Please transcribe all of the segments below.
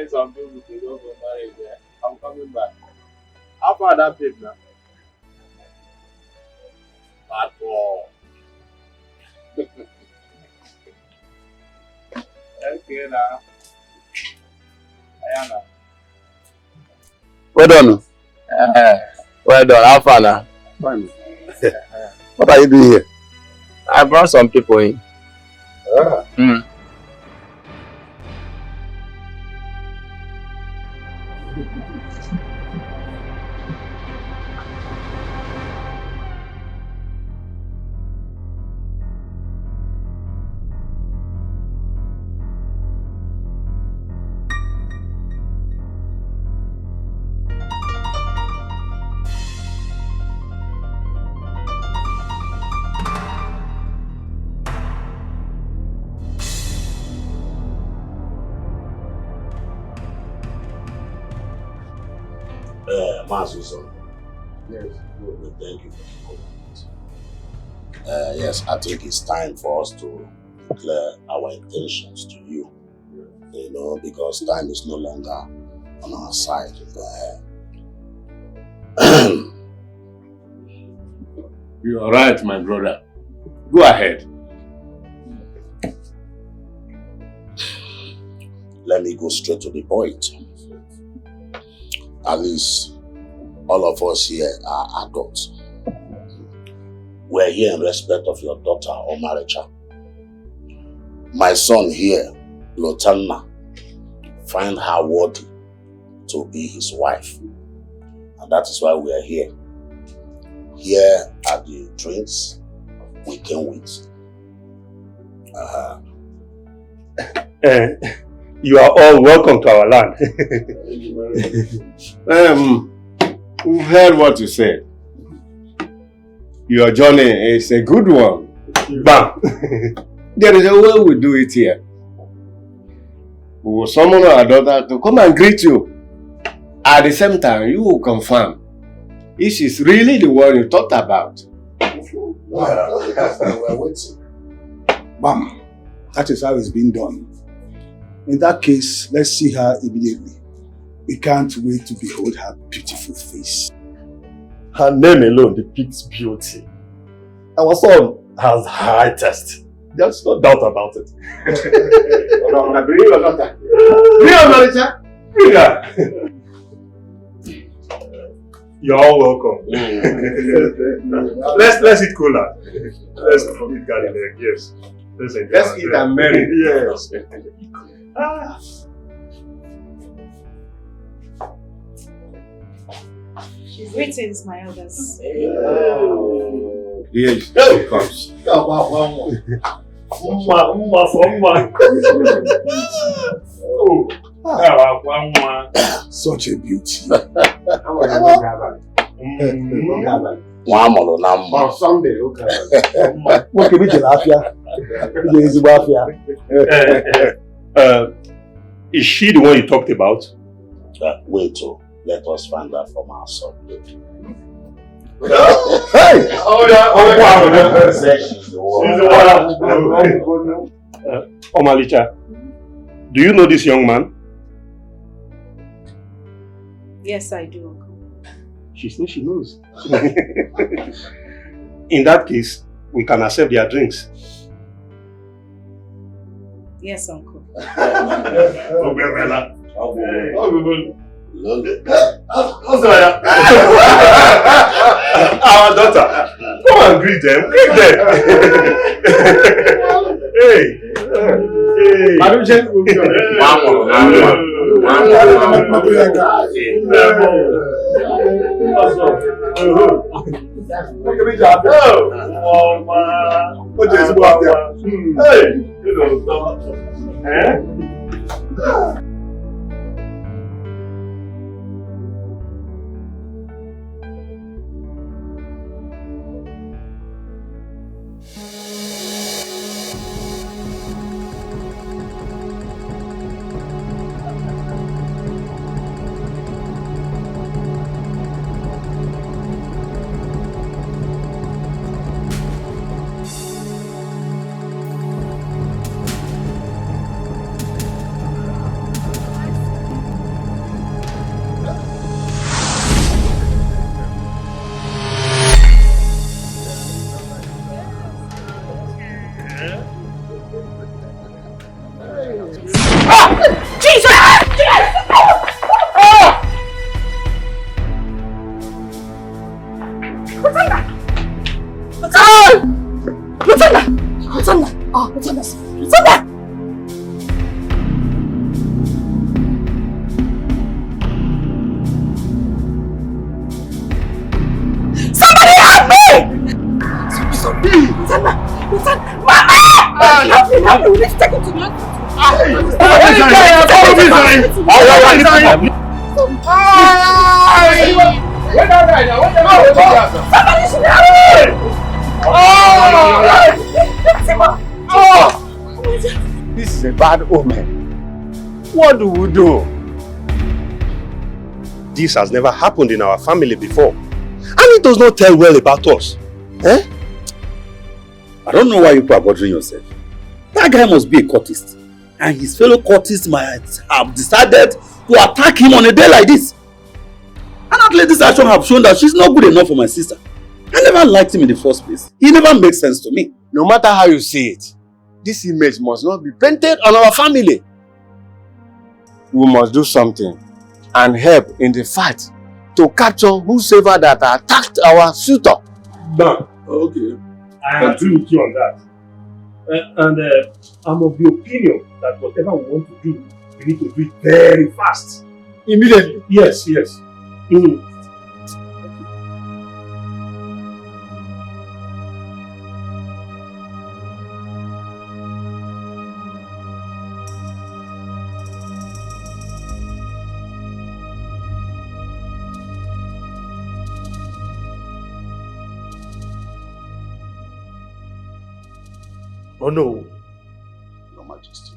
telling some people to go for marriage. Yeah? I'm coming back. How far that paid now? Bad boy. Okay now. Ayana. Well done. Well done. How far now? Fine. What are you doing here? I brought some people in. Master, yes, thank you for the comment. Yes, I think it's time for us to declare our intentions to you. You know, because time is no longer on our side. You are right, my brother. Go ahead. Let me go straight to the point. At least all of us here are adults. We're here in respect of your daughter or marriage. My son here, Lotanna, find her worthy to be his wife. And that is why we are here. Here are the drinks we came with. You are all welcome to our land. We've heard what you said. Your journey is a good one. Bam! There is a way we do it here. We will summon our daughter to come and greet you. At the same time, you will confirm if she's really the one you thought about. We're waiting. Bam! That is how it's been done. In that case, let's see her immediately. We can't wait to behold her beautiful face. Her name alone depicts beauty. Our son has high taste. There's no doubt about it. You're all welcome. let's eat cola. Let's eat garlic. Yes. Let's eat and marry. Yes. Greetings, my elders. Here she comes. Such a beauty. On Sunday, okay. What can we do? Is she the one you talked about? Wait till let us find out from our son. Hey! Omalicha, do you know this young man? Yes, I do, Uncle. She says she knows. In that case, we can accept their drinks. Yes, Uncle. Our daughter, come and greet them. Greet them. Hey. You will take him to the hospital. Somebody should help me! This is a bad omen. What do we do? This has never happened in our family before. And it does not tell well about us. Eh? I don't know why you people are bothering yourself. That guy must be a cultist. And his fellow cultists might have decided to attack him on a day like this. And that lady's action have shown that she's not good enough for my sister. I never liked him in the first place. He never makes sense to me. No matter how you see it, this image must not be painted on our family. We must do something and help in the fight to capture whosoever that attacked our suitor. Done. Okay. I agree with you on that. And I'm of the opinion that whatever we want to do, we need to do it very fast. Immediately? Yes, yes. Oh no. Your Majesty.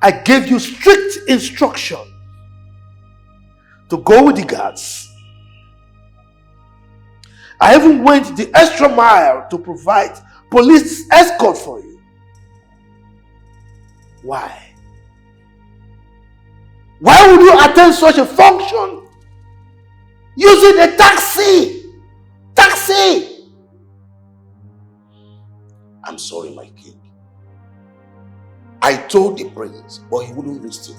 I gave you strict instruction to go with the guards. I even went the extra mile to provide police escort for you. Why? Why would you attend such a function using a taxi? Taxi! I'm sorry, my king. I told the prince, but he wouldn't listen.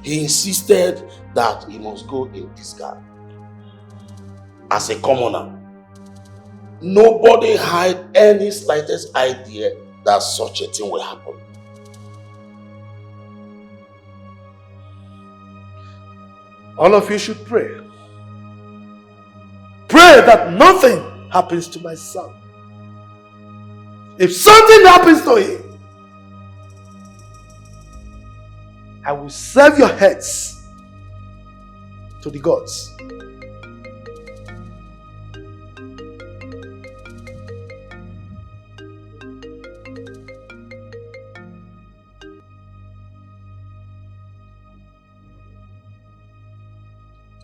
He insisted that he must go in disguise. As a commoner, nobody had any slightest idea that such a thing will happen. All of you should pray. Pray that nothing happens to my son. If something happens to him, I will serve your heads to the gods.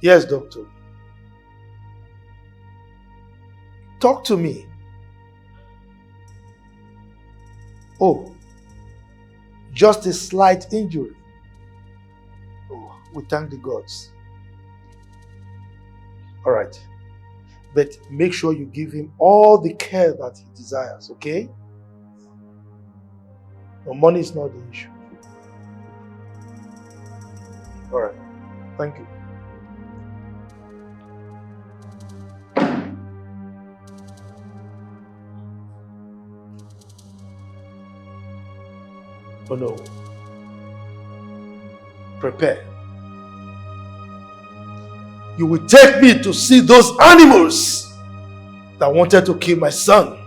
Yes, doctor. Talk to me. Oh, just a slight injury. Oh, we thank the gods. All right. But make sure you give him all the care that he desires, okay? No, money is not the issue. All right. Thank you. Oh no. Prepare. You will take me to see those animals that wanted to kill my son.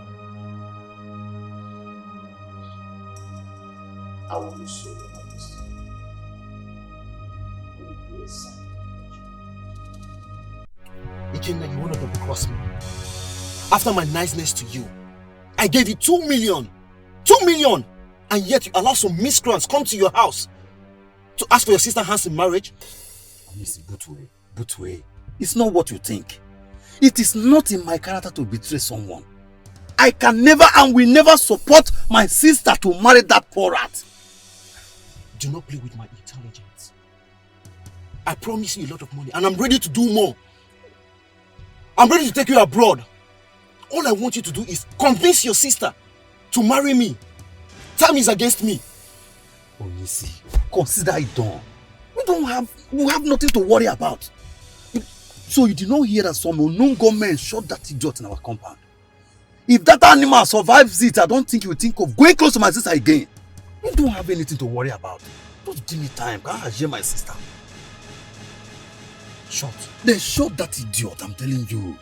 I will do so, Your Majesty. Ikenna, you want to double-cross me? After my niceness to you, I gave you 2 million. 2 million! And yet you allow some miscreants come to your house to ask for your sister's hand in marriage? Listen, Butwe, it's not what you think. It is not in my character to betray someone. I can never and will never support my sister to marry that poor rat. Do not play with my intelligence. I promise you a lot of money and I'm ready to do more. I'm ready to take you abroad. All I want you to do is convince your sister to marry me. Time is against me. Onisi, consider it done. We have nothing to worry about. So you did not hear that some unknown gunmen shot that idiot in our compound? If that animal survives it, I don't think you will think of going close to my sister again. You don't have anything to worry about. Just give me time. Can I hear my sister? Shot. They shot that idiot, I'm telling you.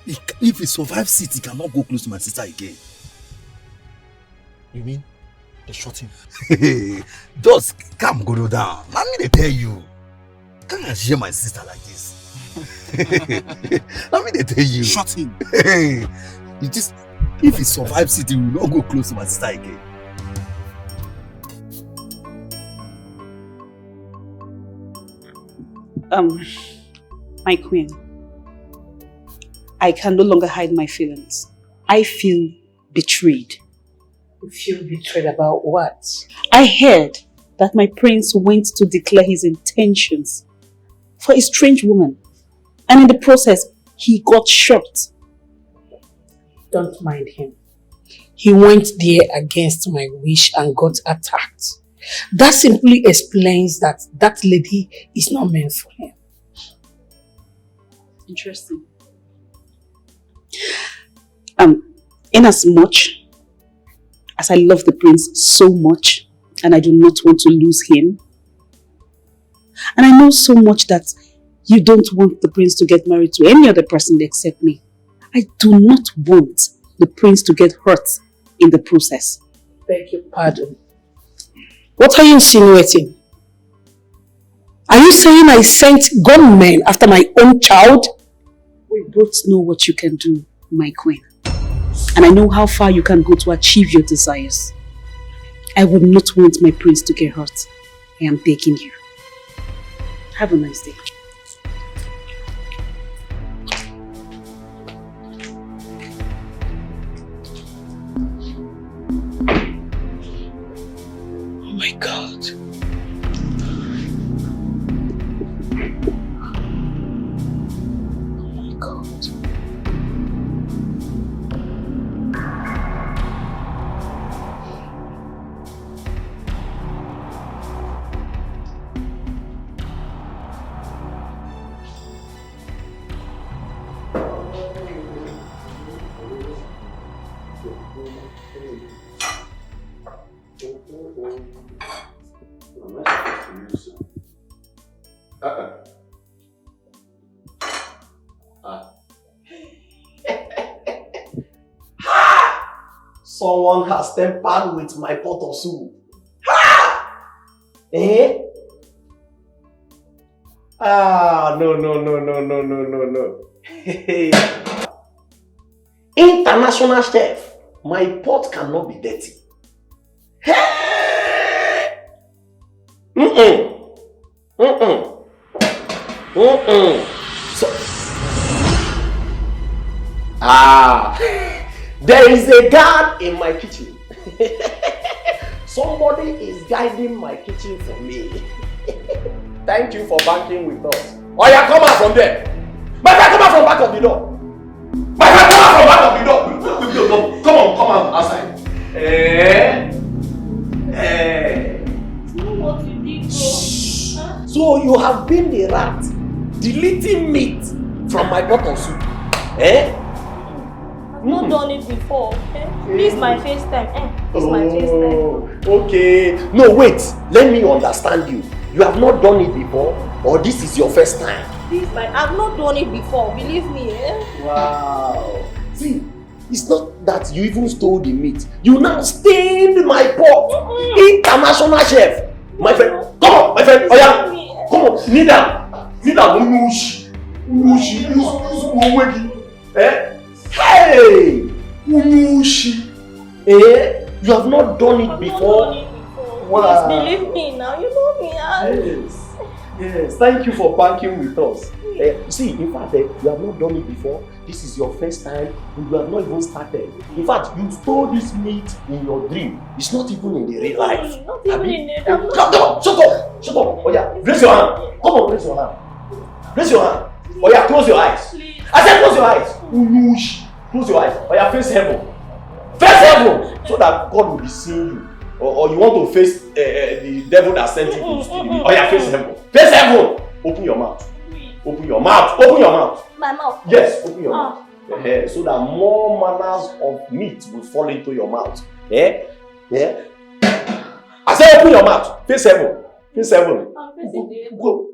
If he survives it, he cannot go close to my sister again. You mean they shot him? Just calm, go down. Let me they tell you. Can't I share my sister like this? Let me they tell you. Shot him. It just, if he survives it, he will not go close to my sister again. My queen, I can no longer hide my feelings. I feel betrayed. You feel betrayed about what? I heard that my prince went to declare his intentions for a strange woman. And in the process, he got shot. Don't mind him. He went there against my wish and got attacked. That simply explains that that lady is not meant for him. Interesting. In as much as I love the prince so much and I do not want to lose him, and I know so much that you don't want the prince to get married to any other person except me, I do not want the prince to get hurt in the process. Beg your pardon. What are you insinuating? Are you saying I sent gunmen after my own child? We both know what you can do, my queen. And I know how far you can go to achieve your desires. I would not want my prince to get hurt. I am begging you. Have a nice day. Oh my God. Oh my God. Someone has tempered with my pot of soup. Ha! Eh? No. Hey. International chef, my pot cannot be dirty. Hey! So, there is a guard in my kitchen. Somebody is guiding my kitchen for me. Thank you for banking with us. Oh yeah, come out from there. My friend, come out from back of the door. My friend, come out from back of the door. Come on, outside. What you did, huh? So you have been the rat, deleting meat from my pot of soup. I've not done it before. This is my first time. This is my first time. Okay. No, wait. Let me understand you. You have not done it before, or this is your first time? I've not done it before. Believe me. Wow. See, it's not that you even stole the meat. You now stained my pot. International chef. My friend, come on, my friend. Oh yeah. Come on, kneel down. Kneel down. Hey! You have not done it before? Wow. Please believe me now, you know me. Yes, thank you for banking with us. See, in fact, you have not done it before. This is your first time, and you have not even started. In fact, you stole this meat in your dream. It's not even in the real life. Not even in the real life. Come on, shut up. Oh yeah, raise your hand. Come on, raise your hand. Oh yeah, close your eyes. Please. I said close your eyes. Close your eyes. Oh yeah, face heaven. Face heaven, so that God will be seeing you. Or you want to face the devil that sent you to steal it. Oh yeah, face heaven. Face heaven. Open your mouth. Open your mouth. My mouth? Yes, open your mouth. So that more manners of meat will fall into your mouth. Yeah? I said open your mouth. Face heaven. Face heaven. I'm facing the Go.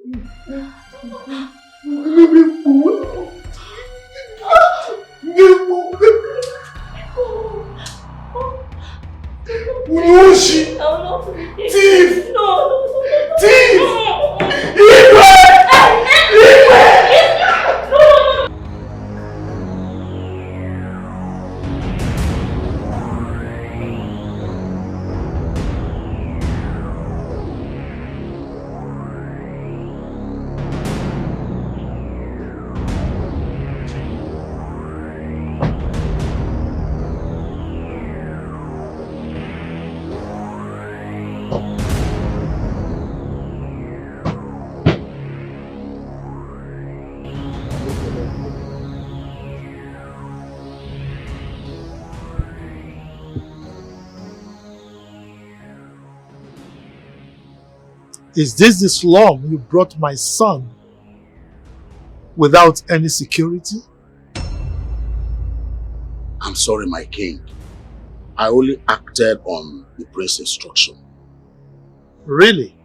Is this the slum you brought my son without any security? I'm sorry, my king. I only acted on the prince's instruction. Really?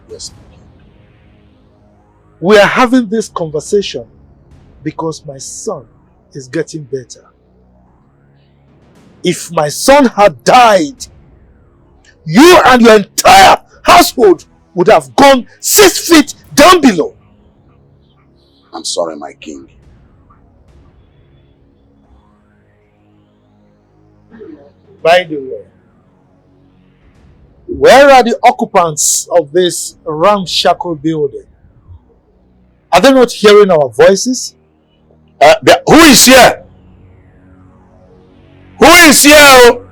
Yes, my king. We are having this conversation because my son is getting better. If my son had died, you and your entire household would have gone 6 feet down below. I'm sorry, my king. By the way, where are the occupants of this ramshackle building? Are they not hearing our voices? Who is here? Who is here?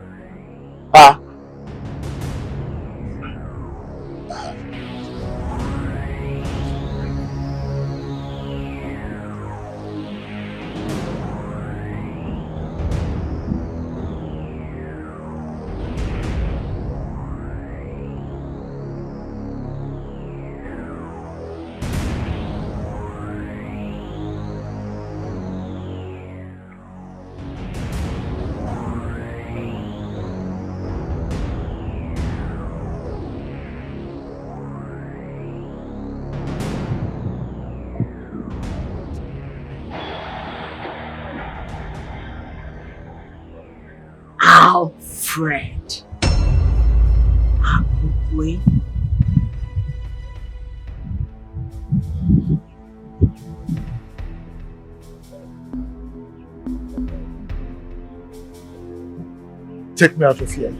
Alfred. Boy. Take me out of here.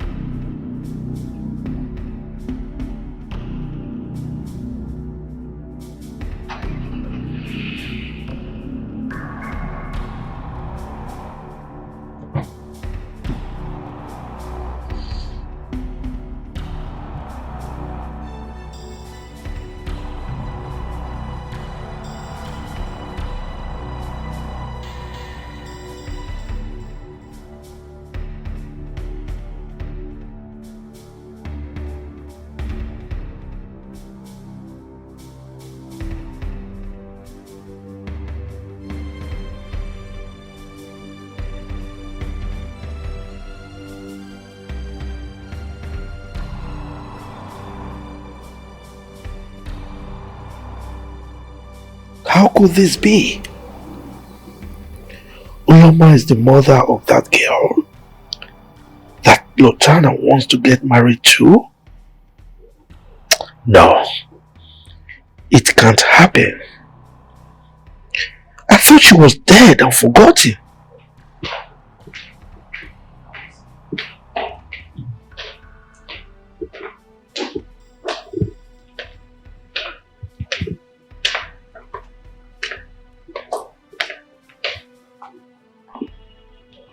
How could this be? Uloma is the mother of that girl that Lotana wants to get married to? No, it can't happen. I thought she was dead and forgotten.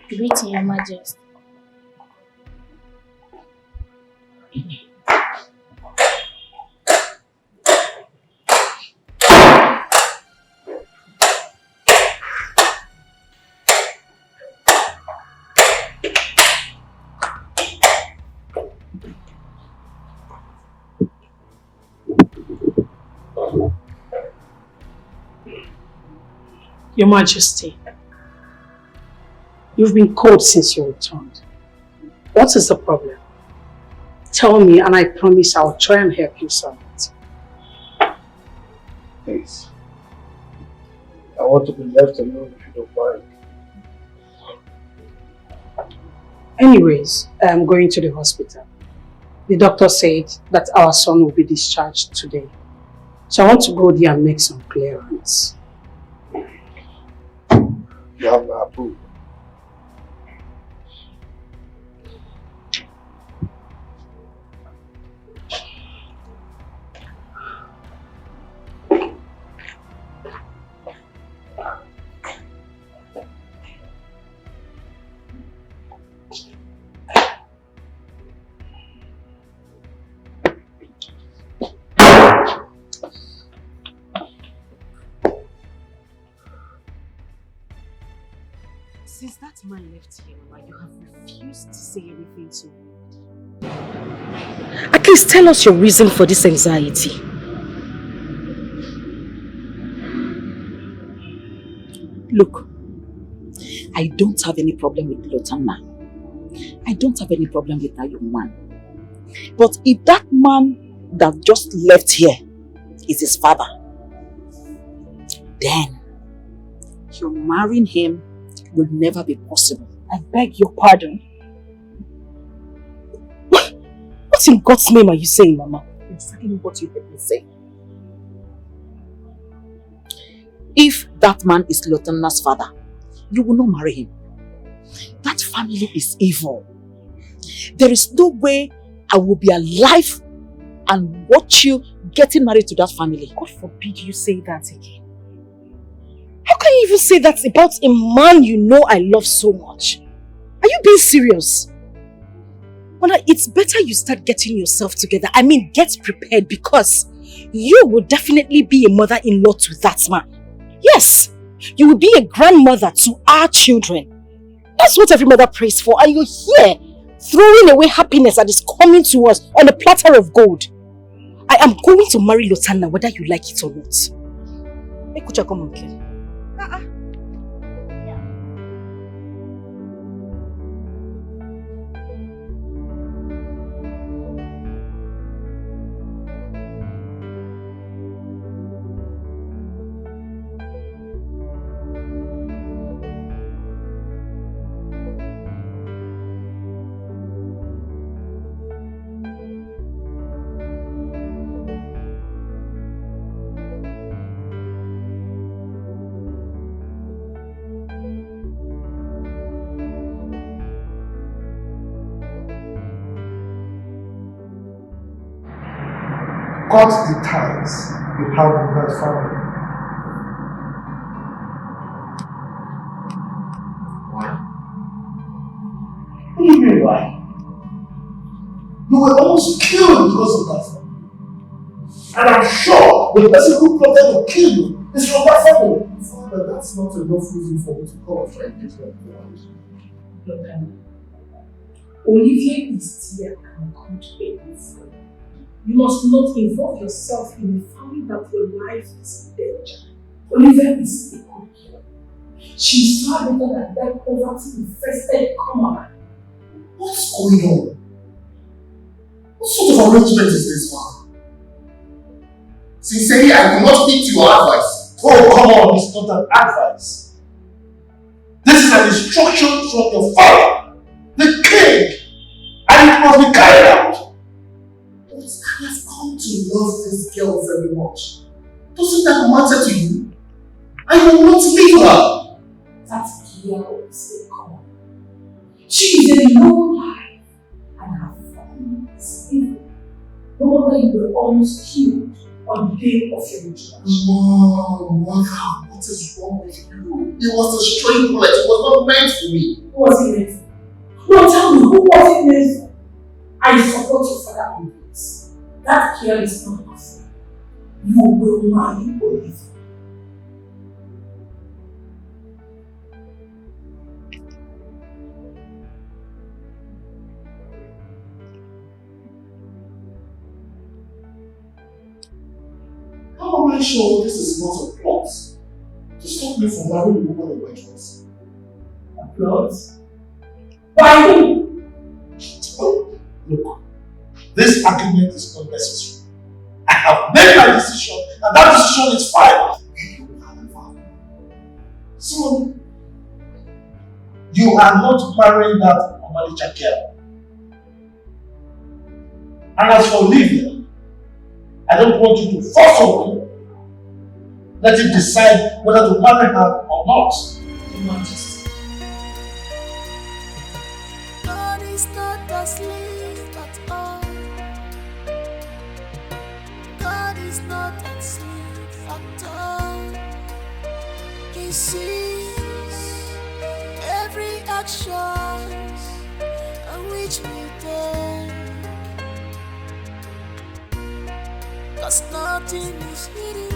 Greeting, Your Majesty. Your Majesty, you've been cold since you returned. What is the problem? Tell me and I promise I'll try and help you solve it. Please. I want to be left alone if you don't mind. Anyways, I'm going to the hospital. The doctor said that our son will be discharged today. So I want to go there and make some clearance. You have my approval. Since that man left here, Mama, you have refused to say anything to me. At least tell us your reason for this anxiety. Look, I don't have any problem with Lotana. I don't have any problem with that young man. But if that man that just left here is his father, then your marrying him will never be possible. I beg your pardon. What in God's name are you saying, Mama? Exactly what you heard me say. If that man is Lotana's father, you will not marry him. That family is evil. There is no way I will be alive and watch you getting married to that family. God forbid you say that again. How can you even say that about a man you know I love so much? Are you being serious? Mother, it's better you start getting yourself together. I mean, get prepared, because you will definitely be a mother-in-law to that man. Yes, you will be a grandmother to our children. That's what every mother prays for. And you're here throwing away happiness that is coming to us on a platter of gold. I am going to marry Lotana whether you like it or not. Hey, Kucha, come on, okay? Cut the ties you have with that family. Why? What do you mean why? You were almost killed because of that family. And I'm sure the person who plotted to kill you is from that family. Father, that's not enough reason for me to call for engagement. Look, Olivia is dear and good enough. You must not involve yourself in a family that your life is in danger. Olivia is a good girl. She's far better than that poverty-infested commoner. What's going on? What sort of arrangement is this, Father? Sincerely, I do not heed your advice. Oh, come on, it's not an advice. This is an instruction from your father, the king, and it must be carried out. But I have come to love this girl very much. Doesn't that matter to you? I will not leave her. That girl is a commoner. She is a low life, and her family is evil. No wonder you were almost killed on the day of your introduction. Mom, what is wrong with you? It was a stray bullet. It was not meant for me. Who was it meant for? No, tell me, who was it meant for? I support your father on this. That girl is not good for you. You will marry Olivia. How am I sure this is not a plot to stop me from marrying a woman of my choice? A plot? By who? Oh, look, this argument is not necessary. I have made my decision, and that decision is final. So, you are not marrying that Omalicha girl. And as for Olivia, I don't want you to force her. Let him decide whether to marry her or not. Your Majesty. God is not asleep at all. God is not asleep at all. He sees every action on which we take. 'Cause nothing is hidden,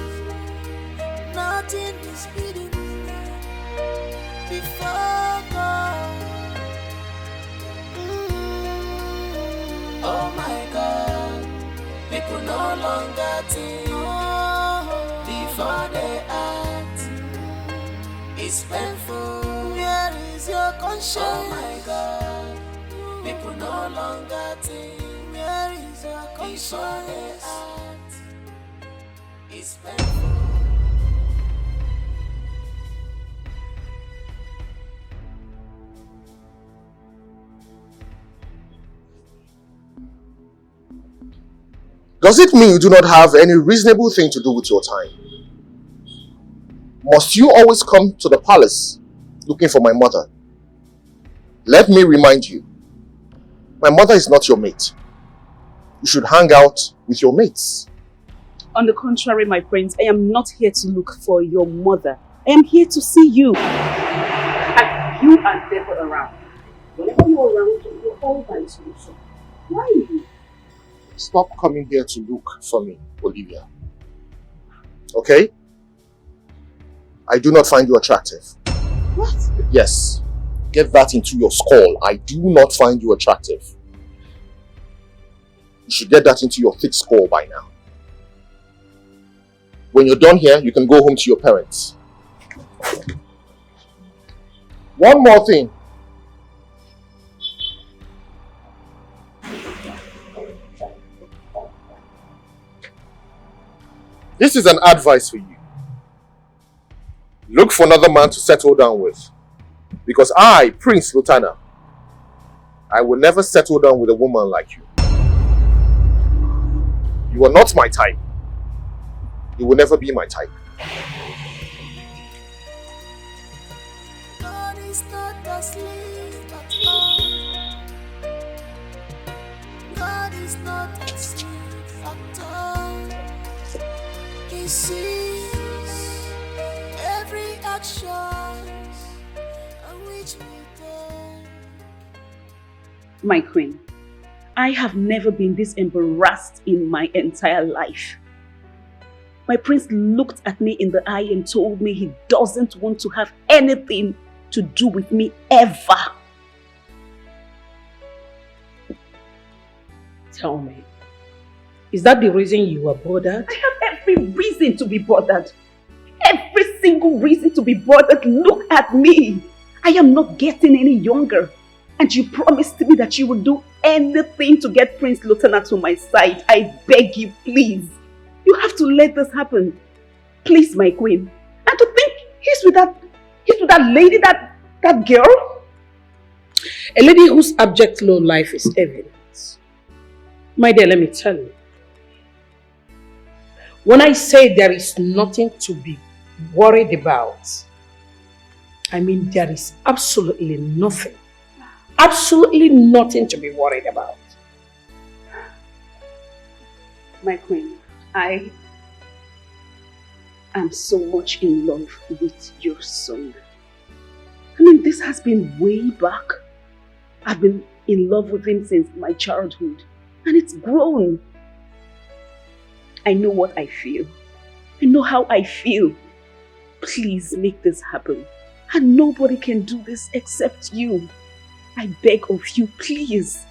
nothing is hidden before God. Oh my God, people no longer think. Oh. before they act. It's painful. Where is your conscience? Oh my God, people no longer think. Where is your conscience? Before they act. It's painful. Does it mean you do not have any reasonable thing to do with your time? Must you always come to the palace looking for my mother? Let me remind you, my mother is not your mate. You should hang out with your mates. On the contrary, my prince, I am not here to look for your mother. I am here to see you. And you are never around. Whenever you're around, you're all by yourself. Why are you? Stop coming here to look for me, Olivia. Okay? I do not find you attractive. What? Yes. Get that into your skull. I do not find you attractive. You should get that into your thick skull by now. When you're done here, you can go home to your parents. One more thing. This is an advice for you. Look for another man to settle down with. Because I, Prince Lutana, I will never settle down with a woman like you. You are not my type. You will never be my type. God is not asleep at all. God is not asleep at all. He sees every action on which we take. My queen, I have never been this embarrassed in my entire life. My prince looked at me in the eye and told me he doesn't want to have anything to do with me ever. Tell me, is that the reason you were bothered? I have every reason to be bothered. Every single reason to be bothered. Look at me. I am not getting any younger. And you promised me that you would do anything to get Prince Lutana to my side. I beg you, please. You have to let this happen. Please, my queen. And to think he's with that lady, that girl. A lady whose abject low life is evident. My dear, let me tell you. When I say there is nothing to be worried about, I mean there is absolutely nothing. Absolutely nothing to be worried about. My queen, I am so much in love with your son. I mean, this has been way back. I've been in love with him since my childhood. And it's grown. I know what I feel. I know how I feel. Please make this happen. And nobody can do this except you. I beg of you, please.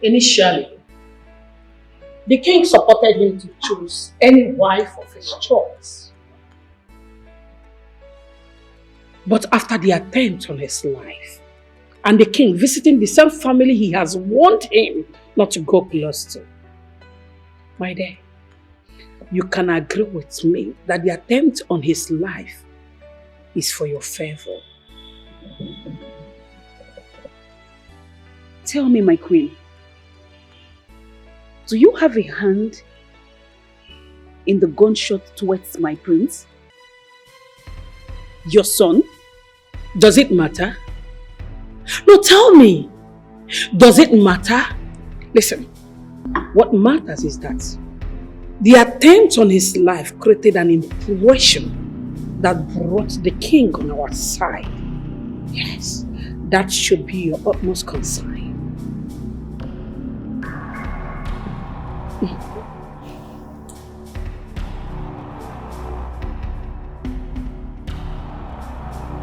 Initially, the king supported him to choose any wife of his choice. But after the attempt on his life, and the king visiting the same family he has warned him not to go close to, my dear, you can agree with me that the attempt on his life is for your favor. Tell me, my queen, do you have a hand in the gunshot towards my prince? Your son? Does it matter? No, tell me. Does it matter? Listen, what matters is that the attempt on his life created an impression that brought the king on our side. Yes, that should be your utmost concern.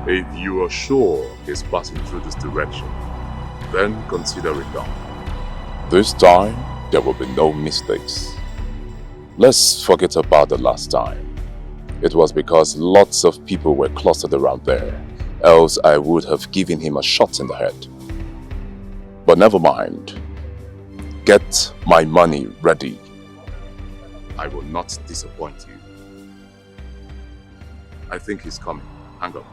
If you are sure he's passing through this direction, then consider it done. This time, there will be no mistakes. Let's forget about the last time. It was because lots of people were clustered around there, else I would have given him a shot in the head. But never mind. Get my money ready. I will not disappoint you. I think he's coming. Hang up.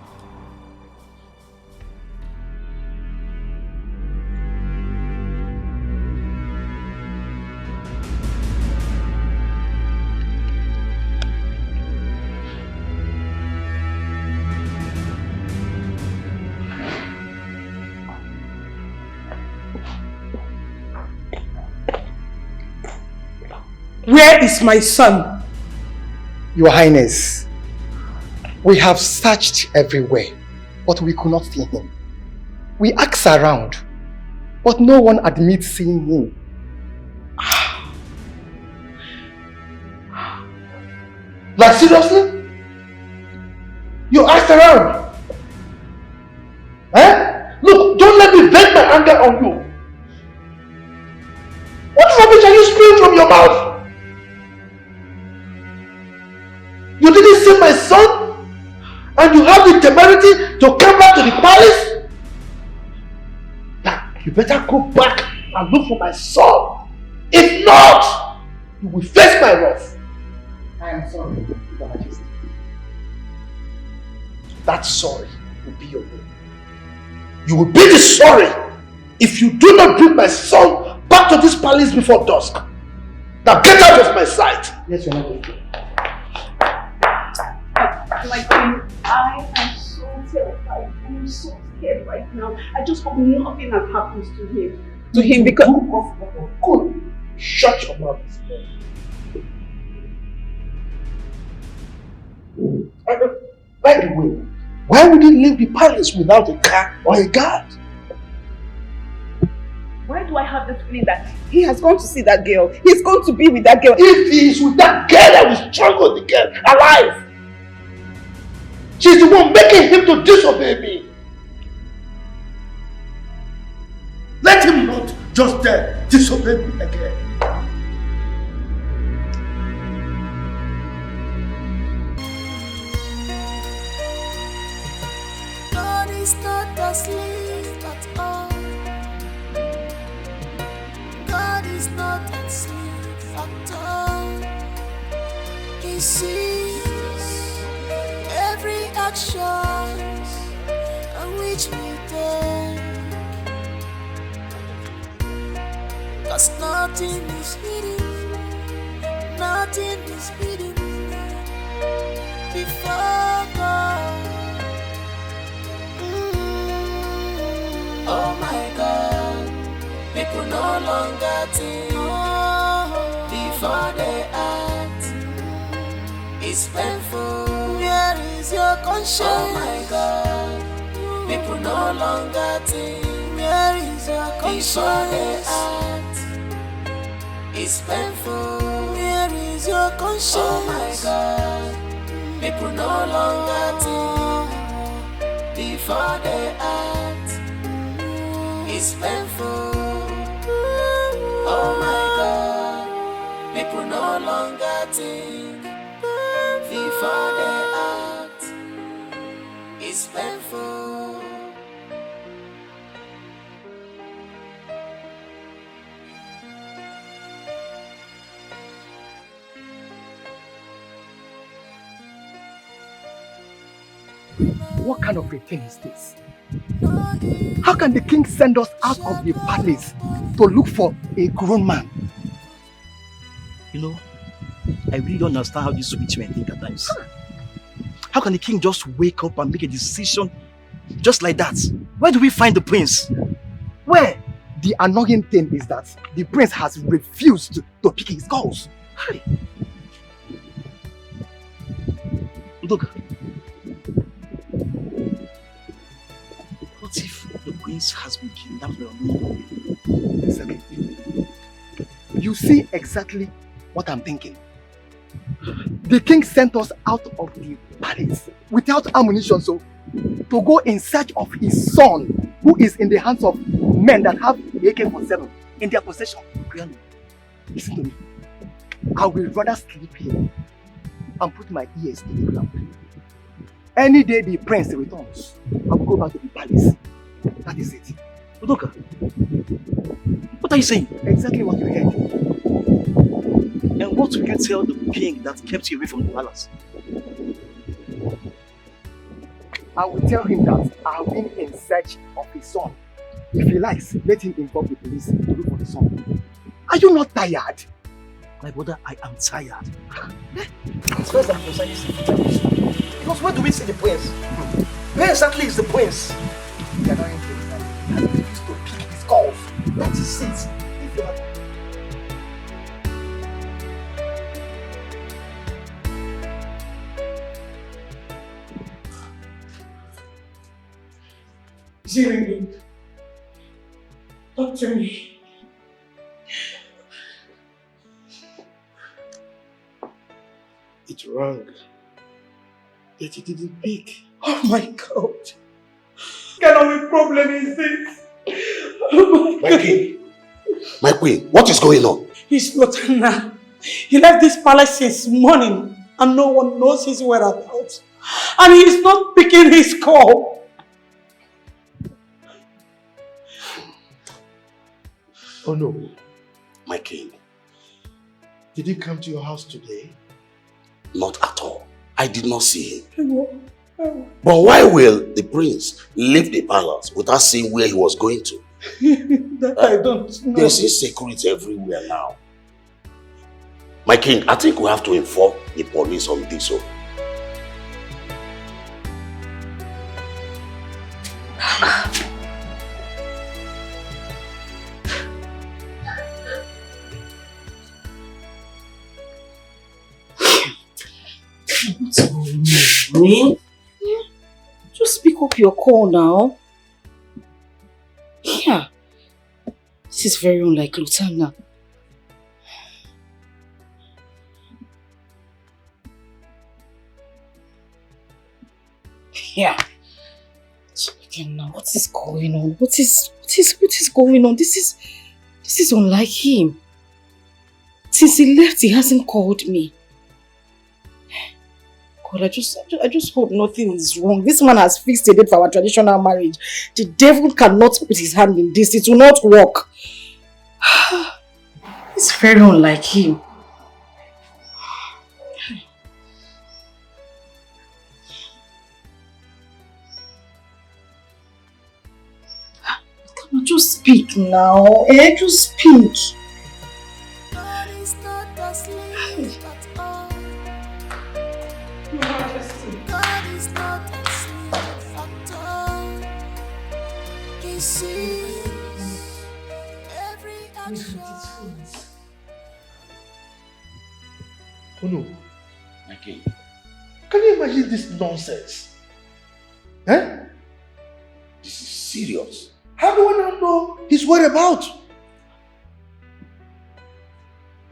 Where is my son? Your Highness, we have searched everywhere, but we could not see him. We asked around, but no one admits seeing him. Like seriously? You asked around? Eh? Look, don't let me vent my anger on you. What rubbish are you spewing from your mouth? You didn't see my son? And you have the temerity to come back to the palace? Now, you better go back and look for my son. If not, you will face my wrath. I am sorry, Your Majesty. That sorry will be your will. You will be the sorry if you do not bring my son back to this palace before dusk. Now get out of my sight. Yes, Your Majesty. My queen, I am so terrified. I am so scared right now. I just hope nothing has happens to him. To him because... Good. Shut your mouth. By the way, why would he leave the palace without a car or a guard? Why do I have the feeling that he has gone to see that girl? He's going to be with that girl. If he is with that girl, I will strangle the girl alive. She's the one making him to disobey me. Let him not just disobey me again. God is not asleep at all. God is not asleep at all. He sees every action on which we take. 'Cause nothing is hidden, nothing is hidden before God. Oh my God, people no longer think before they act. It's painful. Where is your conscience? Oh my God, people no longer think. Where is your conscience? Before they act. It's painful. Where is your conscience? Oh my God, people no longer think before they act. It's painful. Oh my God, people no longer think before they act. It's painful. What kind of a thing is this? How can the king send us out of the palace to look for a grown man? You know, I really don't understand how these rich men think at times. How can the king just wake up and make a decision just like that? Where do we find the prince? Where? The annoying thing is that the prince has refused to pick his calls. Hey. Look. What if the prince has been kidnapped by Exactly. You see exactly what I'm thinking. The king sent us out of the palace without ammunition, so to go in search of his son, who is in the hands of men that have AK-47 in their possession. Listen to me. I will rather sleep here and put my ears to the ground. Any day the prince returns, I will go back to the palace. That is it. Udoka, what are you saying? Exactly what you heard. And what will you tell the king that kept you away from the palace? I will tell him that I have been in search of his son. If he likes, let him inform the police to look for the son. Are you not tired? My brother, I am tired. As far as I'm concerned, because where do we see the prince? Where exactly is the prince? They are not interested. I refuse to pick his calls. That is it. If you are... Is he ringing? Talk to me. It rang. Yet he didn't pick. Oh my God. What kind of a problem is this? Oh my king. My queen, what is going on? He's not now. He left this palace since morning and no one knows his whereabouts. And he's not picking his call. Oh no. My king. Did he come to your house today? Not at all. I did not see him. But why will the prince leave the palace without saying where he was going to? That I don't know. There's insecurity everywhere now. My king, I think we have to inform the police on this. What's going on, man? Just pick up your call now. Yeah. This is very unlike Lutana. Yeah. Again now, what is going on? What is going on? This is unlike him. Since he left, he hasn't called me. God, I just hope nothing is wrong. This man has fixed a date for our traditional marriage. The devil cannot put his hand in this. It will not work. It's very unlike him. Come on, just speak now. Just speak. God is not asleep at all. God is not asleep at all. He sees every action. Oh no. My king. Can you imagine this nonsense? Eh? This is serious. How do I not know his whereabouts?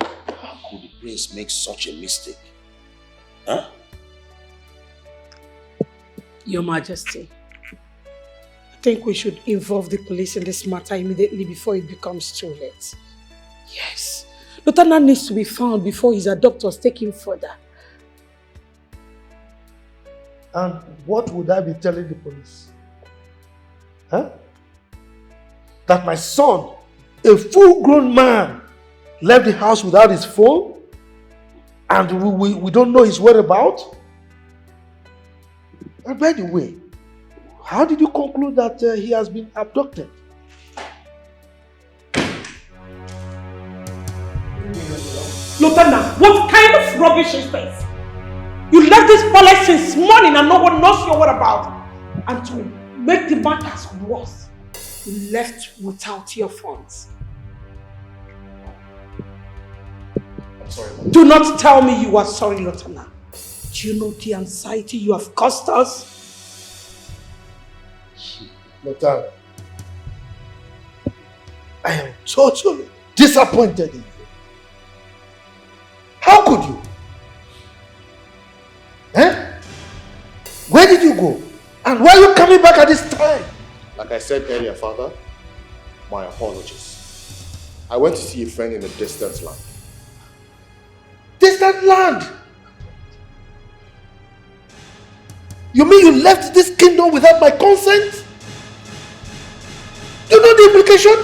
How could the prince make such a mistake? Huh? Your Majesty, I think we should involve the police in this matter immediately before it becomes too late. Yes. Lutana needs to be found before his adopters take him further. And what would I be telling the police? Huh? That my son, a full-grown man, left the house without his phone? And we don't know his whereabouts? And by the way, how did you conclude that he has been abducted? Lutana, what kind of rubbish is this? You left this palace since morning and no one knows your whereabouts. And to make the matters worse, you left without your funds. I'm sorry. Do not tell me you are sorry, Lutana. Do you know the anxiety you have caused us? Lutana, I am totally disappointed in you. How could you? Eh? Where did you go? And why are you coming back at this time? Like I said earlier, Father, my apologies. I went to see a friend in a distant land. Distant land? You mean you left this kingdom without my consent? Do you know the implication?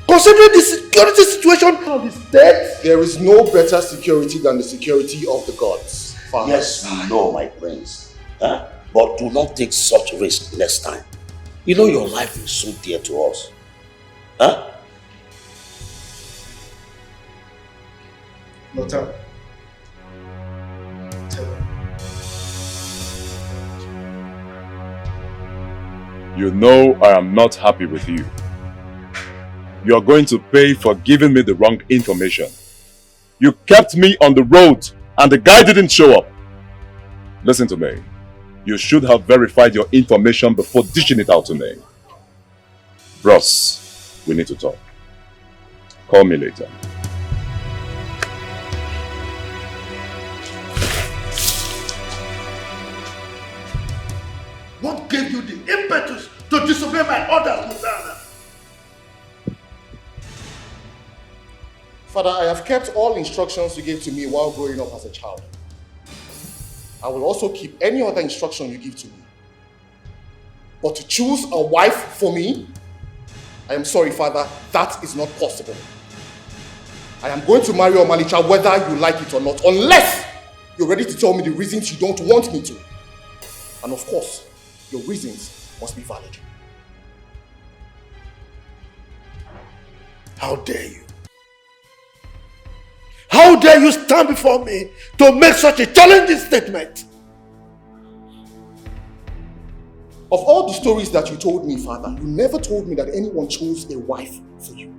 Considering the security situation of the state? There is no better security than the security of the gods, Father. Yes, we know, my prince. Huh? But do not take such risk next time. You know your life is so dear to us. Huh? Nota. Tell her. You know I am not happy with you. You are going to pay for giving me the wrong information. You kept me on the road and the guy didn't show up. Listen to me. You should have verified your information before dishing it out to me. Bros, we need to talk. Call me later. What gave you the impetus to disobey my orders, Mutana? Father, I have kept all instructions you gave to me while growing up as a child. I will also keep any other instruction you give to me. But to choose a wife for me, I am sorry, Father, that is not possible. I am going to marry Omalicha whether you like it or not, unless you're ready to tell me the reasons you don't want me to. And of course, your reasons must be valid. How dare you? How dare you stand before me to make such a challenging statement? Of all the stories that you told me, Father, you never told me that anyone chose a wife for you.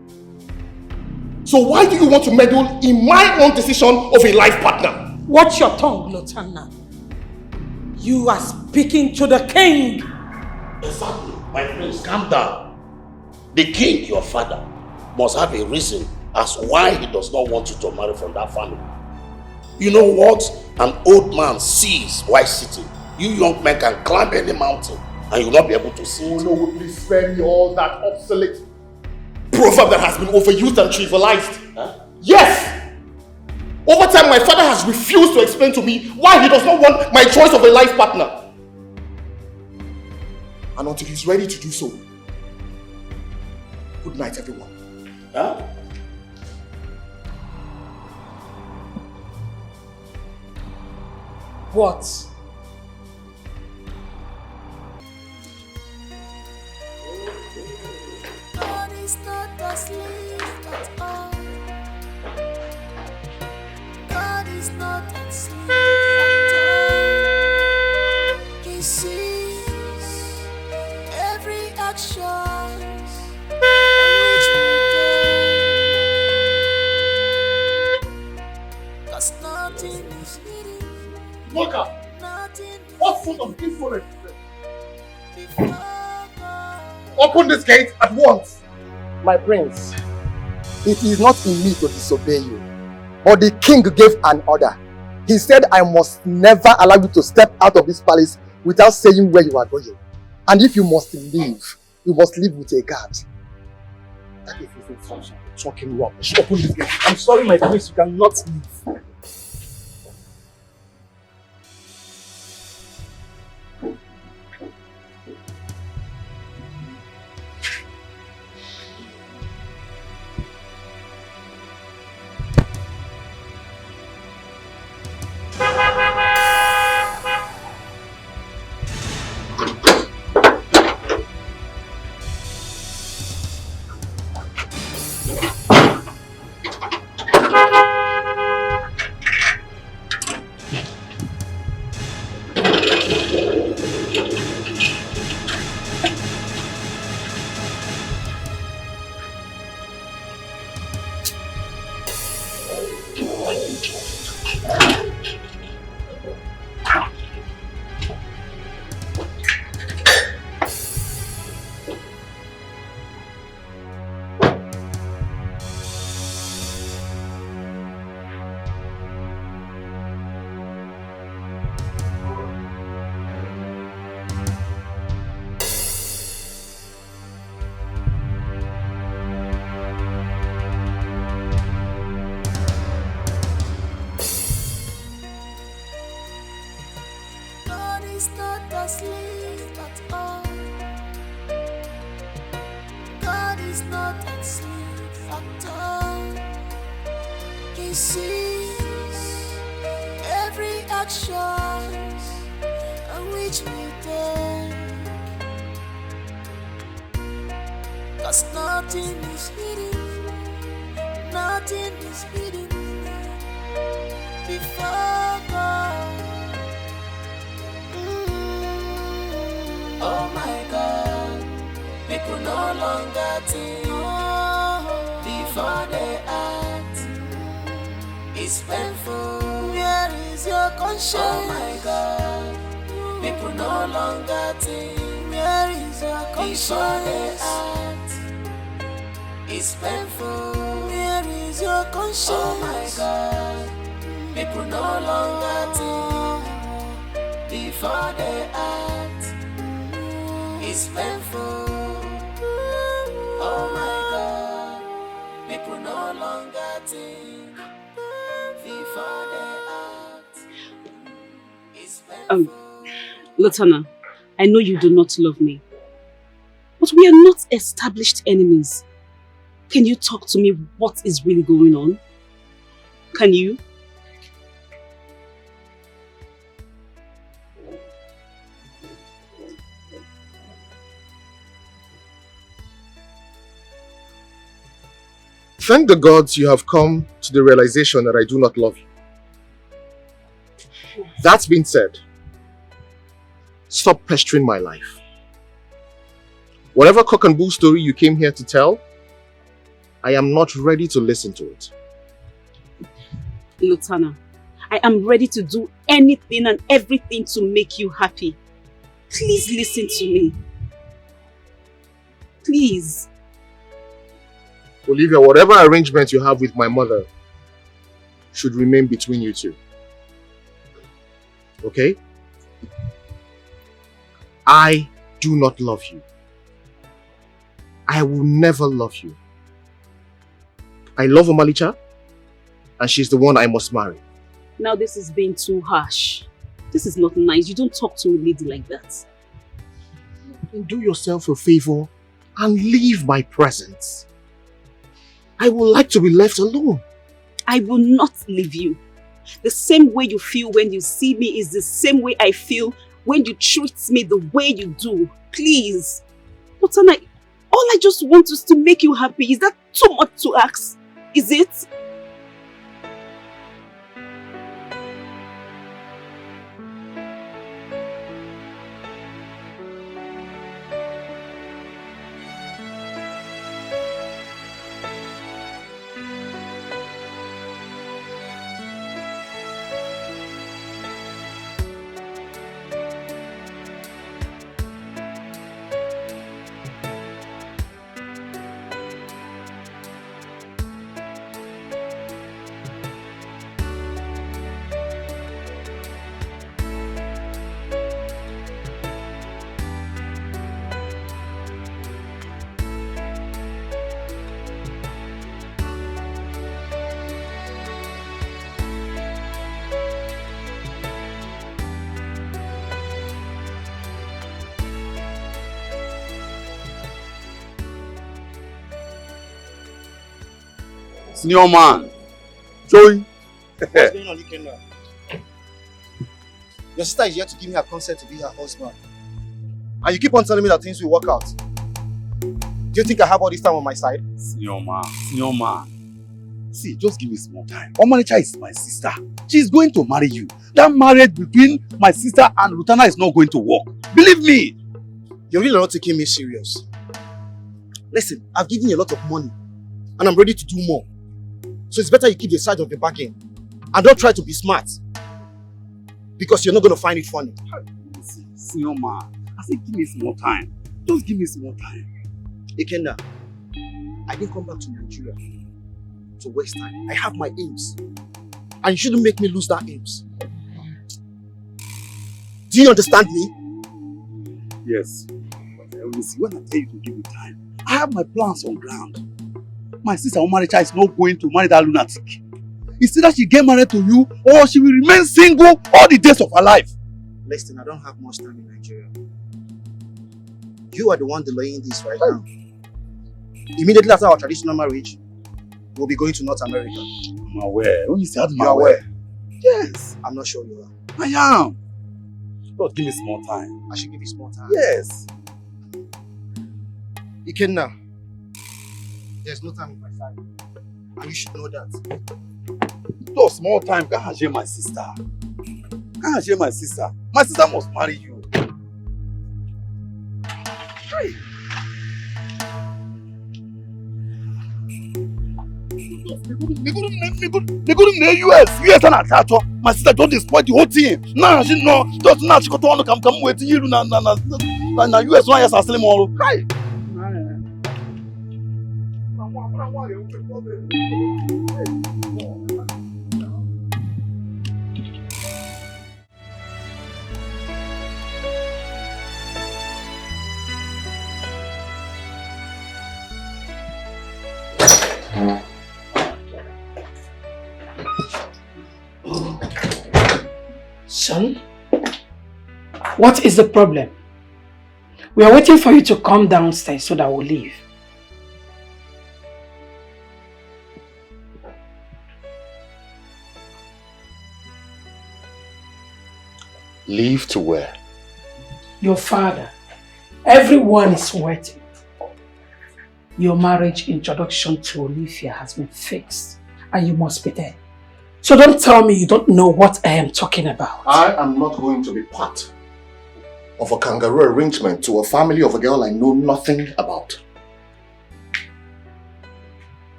So why do you want to meddle in my own decision of a life partner? Watch your tongue, Lotana. You are speaking to the king. Exactly. My prince, calm down. The king, your father, must have a reason as why he does not want you to marry from that family. You know what? An old man sees while sitting. You young men can climb any mountain and you will not be able to see it. Oh no, please spare me all that obsolete proverb that has been overused and trivialized. Huh? Yes! Over time, my father has refused to explain to me why he does not want my choice of a life partner. And until he's ready to do so, good night, everyone. Huh? What? God is not asleep at all. God is not asleep at all. He sees every action which we do. 'Cause nothing is hidden. Walker, what sort of insolence is this? Open this gate at once. My prince, it is not in me to disobey you, but the king gave an order. He said I must never allow you to step out of this palace without saying where you are going. And if you must leave, you must leave with a guard. That is his instruction. Talking rubbish. Open this gate. I'm sorry, my prince, you cannot leave. is not asleep at all. He sees every action on which we take. 'Cause nothing is hidden, nothing is hidden before God. Oh my God, people no longer think before they act. It's painful. Where is your conscience? Oh my God, people no longer think. Where is your conscience? Before they act. It's painful. Where is your conscience? Oh my God, people no longer think before they act. It's painful. Oh my God, people no longer think before they act. It's painful. Lotana, I know you do not love me, but we are not established enemies. Can you talk to me what is really going on? Can you? Thank the gods you have come to the realization that I do not love you. That being said, stop pestering my life. Whatever cock and bull story you came here to tell, I am not ready to listen to it. Lotana, I am ready to do anything and everything to make you happy. Please listen to me. Please. Olivia, whatever arrangement you have with my mother should remain between you two. Okay? I do not love you. I will never love you. I love Omalicha, and she's the one I must marry. Now this is being too harsh. This is not nice. You don't talk to a lady like that. Do yourself a favor and leave my presence. I would like to be left alone. I will not leave you. The same way you feel when you see me is the same way I feel when you treat me the way you do. Please. Lotana, all I just want is to make you happy. Is that too much to ask? Is it? Senior man. Joey. What's going on, Ikenna? Your sister is here to give me her consent to be her husband. And you keep on telling me that things will work out. Do you think I have all this time on my side? Senior man. See, just give me some more time. Omalicha is my sister. She's going to marry you. That marriage between my sister and Rutana is not going to work. Believe me. You're really not taking me serious. Listen, I've given you a lot of money. And I'm ready to do more. So it's better you keep the side of the bargain. And don't try to be smart. Because you're not going to find it funny. Senior man, I said give me some more time. Just give me some more time. Ikenna, I didn't come back to Nigeria to waste time. I have my aims. And you shouldn't make me lose that aims. Do you understand me? Yes. But I will see when I tell you to give me time. I have my plans on ground. My sister Omalicha is not going to marry that lunatic. It's either she get married to you or she will remain single all the days of her life. Listen, I don't have much time in Nigeria. You are the one delaying this right now. Immediately after our traditional marriage, we'll be going to North America. I'm aware. When you say You are aware? Yes. I'm not sure you are. I am. But give me small time. I should give you small time. Yes. Ikenna, there's no time on my side. And you should know that. Just small time. Can't share my sister. Can't share my sister. My sister must marry you. Hey. They go to the US and attack. My sister don't destroy the whole thing. Now she know. Just now she got to come wait you na US one yes aslim all. Right. Son, what is the problem? We are waiting for you to come downstairs so that we'll leave. Leave to where? Your father. Everyone is waiting. Your marriage introduction to Olivia has been fixed and you must be there. So don't tell me you don't know what I am talking about. I am not going to be part of a kangaroo arrangement to a family of a girl I know nothing about.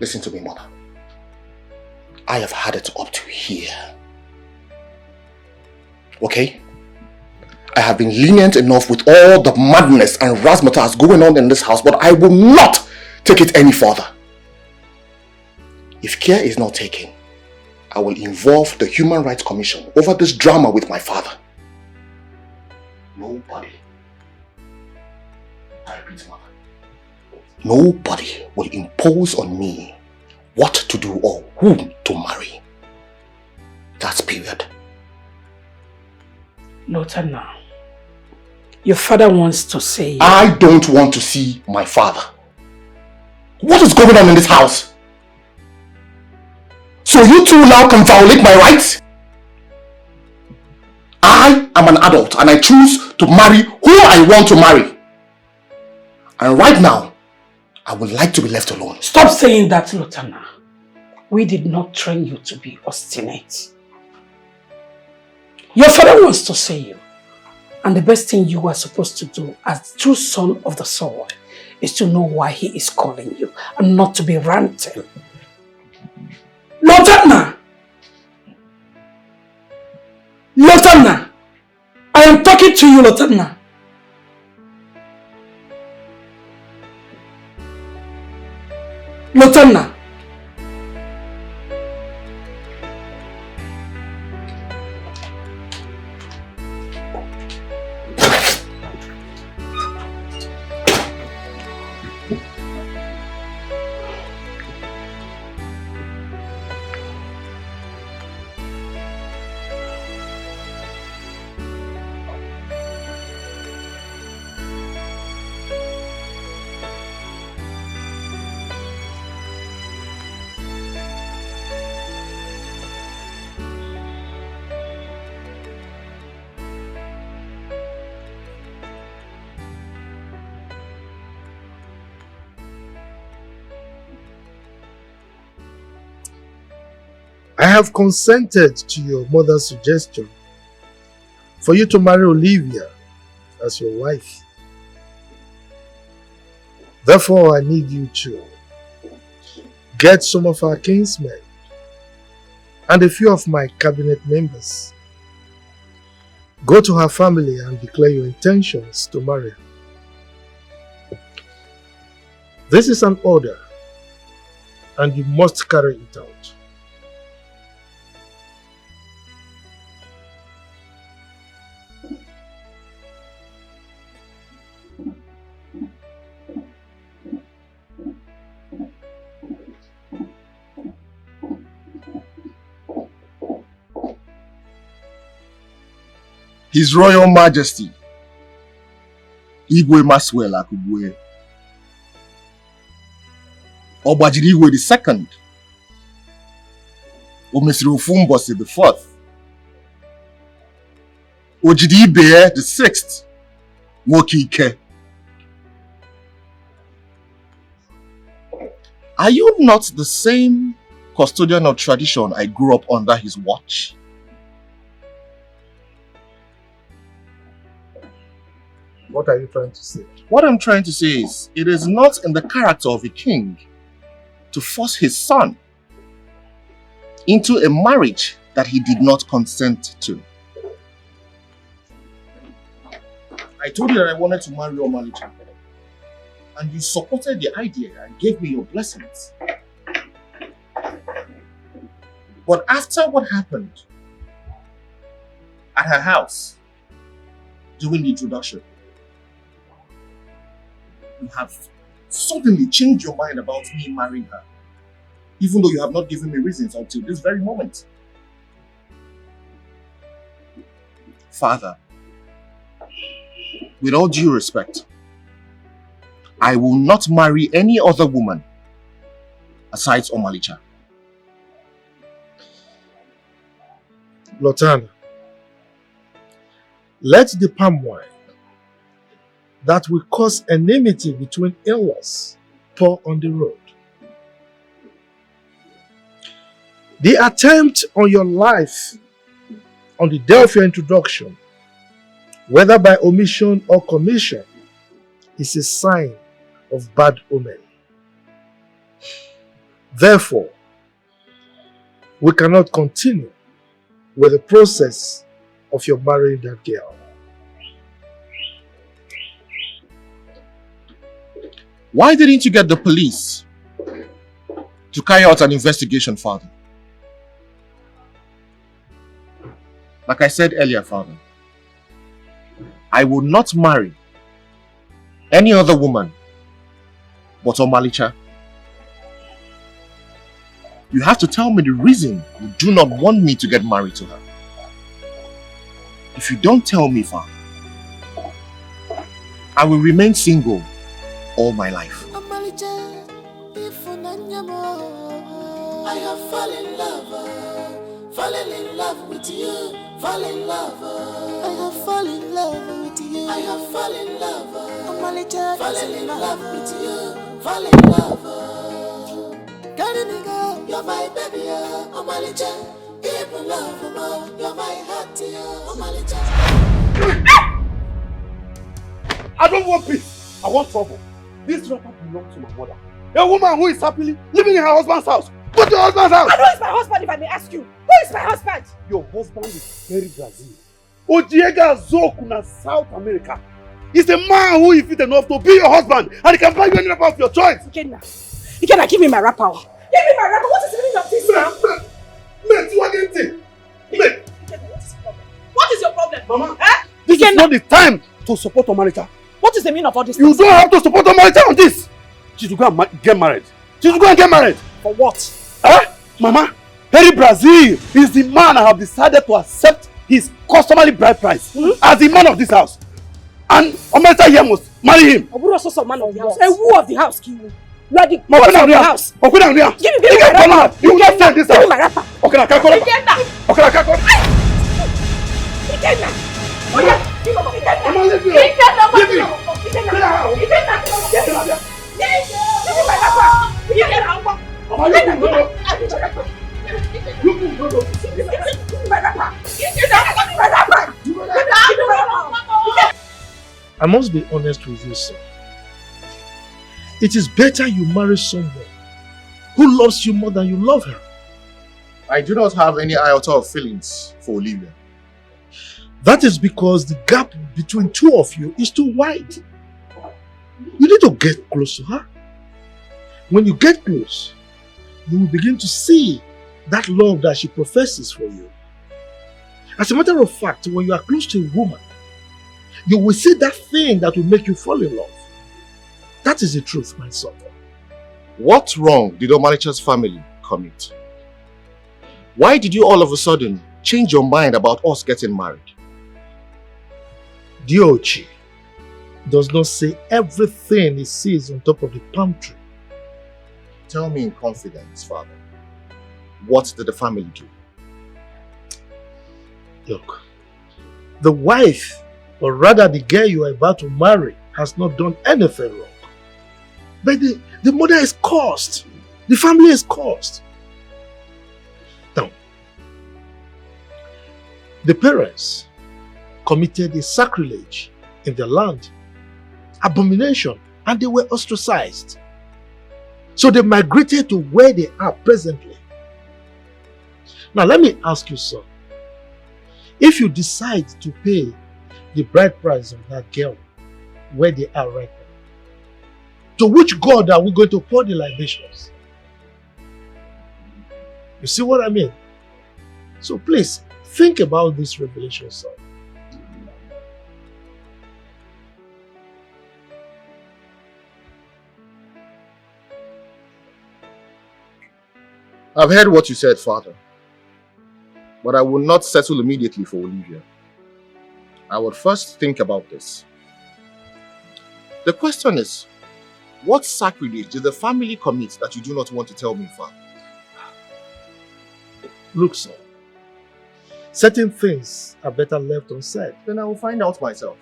Listen to me, mother. I have had it up to here. Okay? I have been lenient enough with all the madness and razzmatazz going on in this house, but I will not take it any further. If care is not taken, I will involve the Human Rights Commission over this drama with my father. Nobody, I repeat, mother, nobody will impose on me what to do or whom to marry. That's period. Lotana, your father wants to say... I don't want to see my father. What is going on in this house? So you two now can violate my rights? I am an adult and I choose to marry who I want to marry. And right now, I would like to be left alone. Stop saying that, Lotana. We did not train you to be obstinate. Your father wants to see you. And the best thing you are supposed to do as true son of the soil is to know why he is calling you and not to be ranting. Lotana! Lotana! I am talking to you, Lotana. Lotana! I have consented to your mother's suggestion for you to marry Olivia as your wife. Therefore, I need you to get some of our kinsmen and a few of my cabinet members. Go to her family and declare your intentions to marry her. This is an order, and you must carry it out. His Royal Majesty, Igwe Maswell Akubwe, Obajiriwe the second. Omesiri Ofumbosi the fourth. Ojidibe the sixth. Wokike. Are you not the same custodian of tradition I grew up under his watch? What are you trying to say? What I'm trying to say is, it is not in the character of a king to force his son into a marriage that he did not consent to. I told you that I wanted to marry Omalicha, and you supported the idea and gave me your blessings. But after what happened at her house during the introduction, you have suddenly changed your mind about me marrying her, even though you have not given me reasons until this very moment. Father, with all due respect, I will not marry any other woman aside Omalicha. Lotana, let the palm wine that will cause enmity between in-laws pour on the road. The attempt on your life on the day of your introduction, whether by omission or commission, is a sign of bad omen. Therefore, we cannot continue with the process of your marrying that girl. Why didn't you get the police to carry out an investigation, Father? Like I said earlier, Father, I will not marry any other woman but Omalicha. You have to tell me the reason you do not want me to get married to her. If you don't tell me, Father, I will remain single all my life. I have fallen in love with you, fall in love. I have fallen in love with you. I have fallen in love. Fallen in love with you, fall in love. Carry me, girl, you're my baby, Omalicha. People love you, you're my heart, Omalicha. I don't want peace. I want trouble. This wrapper belongs to my mother. A woman who is happily living in her husband's house. Go to your husband's house! And who is my husband, if I may ask you? Who is my husband? Your husband is very Brazil. Ojiega Zokuna, South America. He's a man who is fit enough to be your husband, and he can buy you any wrapper of your choice. Ikenna, give me my wrapper. Give me my wrapper. What is the meaning of this now? Mate, what is it? Mate. What is your problem? Mama, this is not the time to support Omalicha. What is the meaning of all this? You don't have to support Omalicha on this. She should go and get married. She should go and get married. For what? Mama, Harry Brazil is the man I have decided to accept his customary bride price as the man of this house. And Omalicha here must marry him. Obu also some man of the house. A who of the house, Kiwu. You are the boss of the house. Give me my wrapper. You will not sell this house. Give me my wrapper. Okay, I can't call him. Okay, I can't call him. I must be honest with you, sir. It is better you marry someone who loves you more than you love her. I do not have any iota of feelings for Olivia. That is because the gap between two of you is too wide. You need to get close to her. When you get close, you will begin to see that love that she professes for you. As a matter of fact, when you are close to a woman, you will see that thing that will make you fall in love. That is the truth, my son. What wrong did Omalicha's family commit? Why did you all of a sudden change your mind about us getting married? Diochi does not say everything he sees on top of the palm tree. Tell me in confidence, Father. What did the family do? Look, the wife, or rather the girl you are about to marry, has not done anything wrong. But the mother is cursed. The family is cursed. Now, the parents committed a sacrilege in their land, abomination, and they were ostracized. So they migrated to where they are presently. Now let me ask you, son. If you decide to pay the bride price of that girl where they are right now, to which God are we going to pour the libations? You see what I mean? So please, think about this revelation, son. I've heard what you said, Father. But I will not settle immediately for Olivia. I will first think about this. The question is, what sacrilege did the family commit that you do not want to tell me, Father? Look, son, certain things are better left unsaid. Then I will find out myself.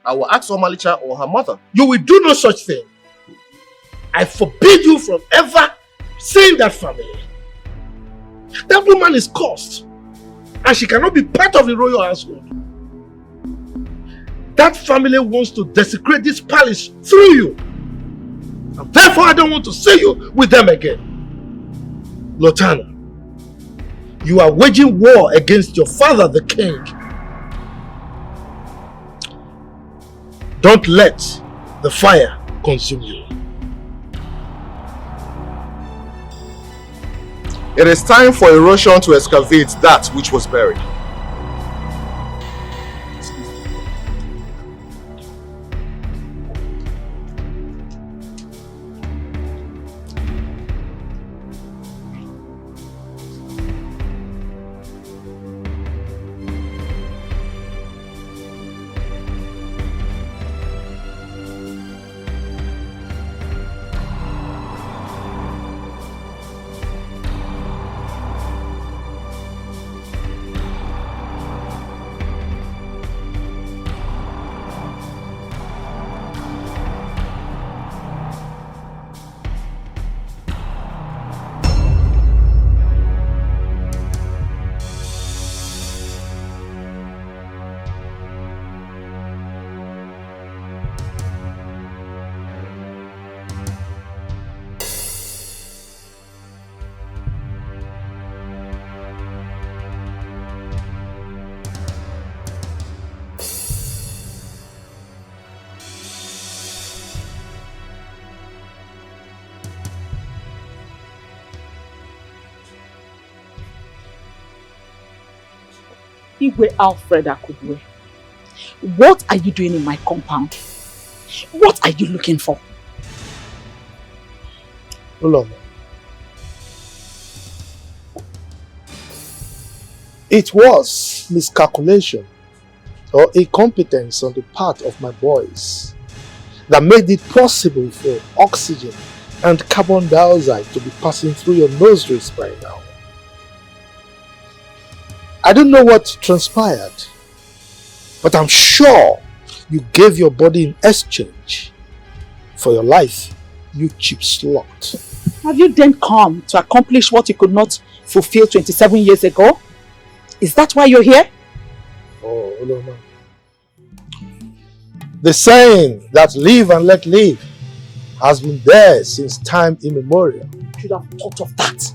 I will ask Omalicha or her mother. You will do no such thing. I forbid you from ever seeing that family. That woman is cursed, and she cannot be part of the royal household. That family wants to desecrate this palace through you, and therefore I don't want to see you with them again. Lotana, you are waging war against your father, the king. Don't let the fire consume you. It is time for erosion to excavate that which was buried. Igwe Alfred Akubwe, what are you doing in my compound? What are you looking for? Uloma, it was miscalculation or incompetence on the part of my boys that made it possible for oxygen and carbon dioxide to be passing through your nostrils by now. I don't know what transpired, but I'm sure you gave your body in exchange for your life, you cheap slut. Have you then come to accomplish what you could not fulfill 27 years ago? Is that why you're here? Oh, no. The saying that live and let live has been there since time immemorial. You should have thought of that.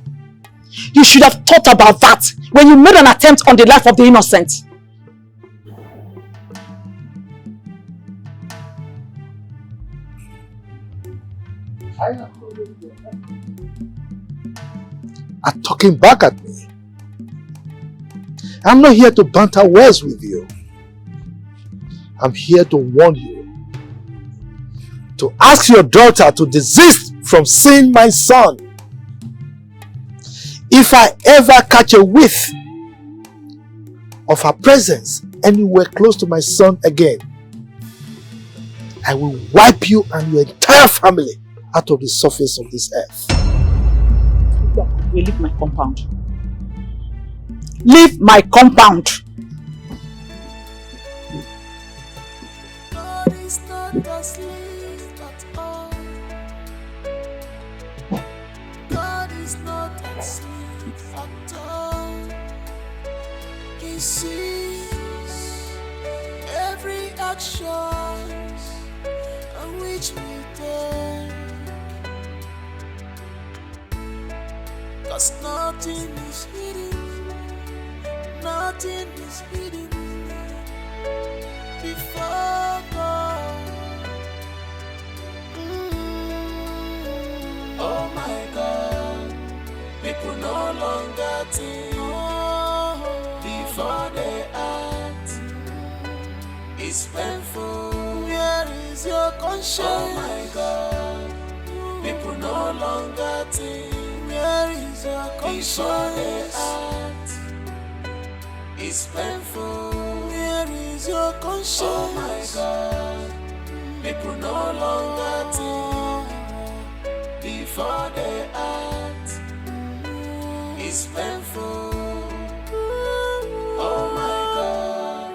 You should have thought about that when you made an attempt on the life of the innocent. Are talking back at me. I'm not here to banter words with you. I'm here to warn you. To ask your daughter to desist from seeing my son. If I ever catch a whiff of her presence anywhere close to my son again, I will wipe you and your entire family out of the surface of this earth. You leave my compound. Leave my compound! God is not asleep at all. God is not asleep at all. He sees every action on which we take. 'Cause nothing is hidden, nothing is hidden before God. Oh my God, people no longer think before they act. It's painful. Where is your conscience? Oh my God, people no longer think. Where is your conscience? Before they act. It's painful. Where is your conscience? Oh my God, people no longer think before they act. It's painful. Oh my God,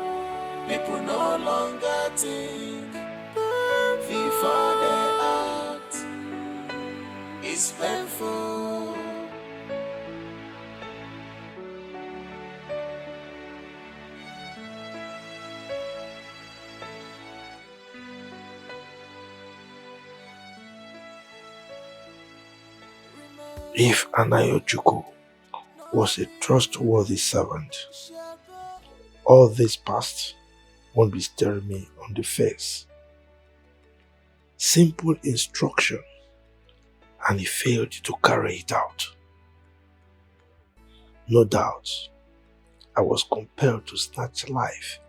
people no longer think before they act. It's painful. If Anayojuku was a trustworthy servant, all this past won't be staring me on the face. Simple instruction, and he failed to carry it out. No doubt, I was compelled to snatch life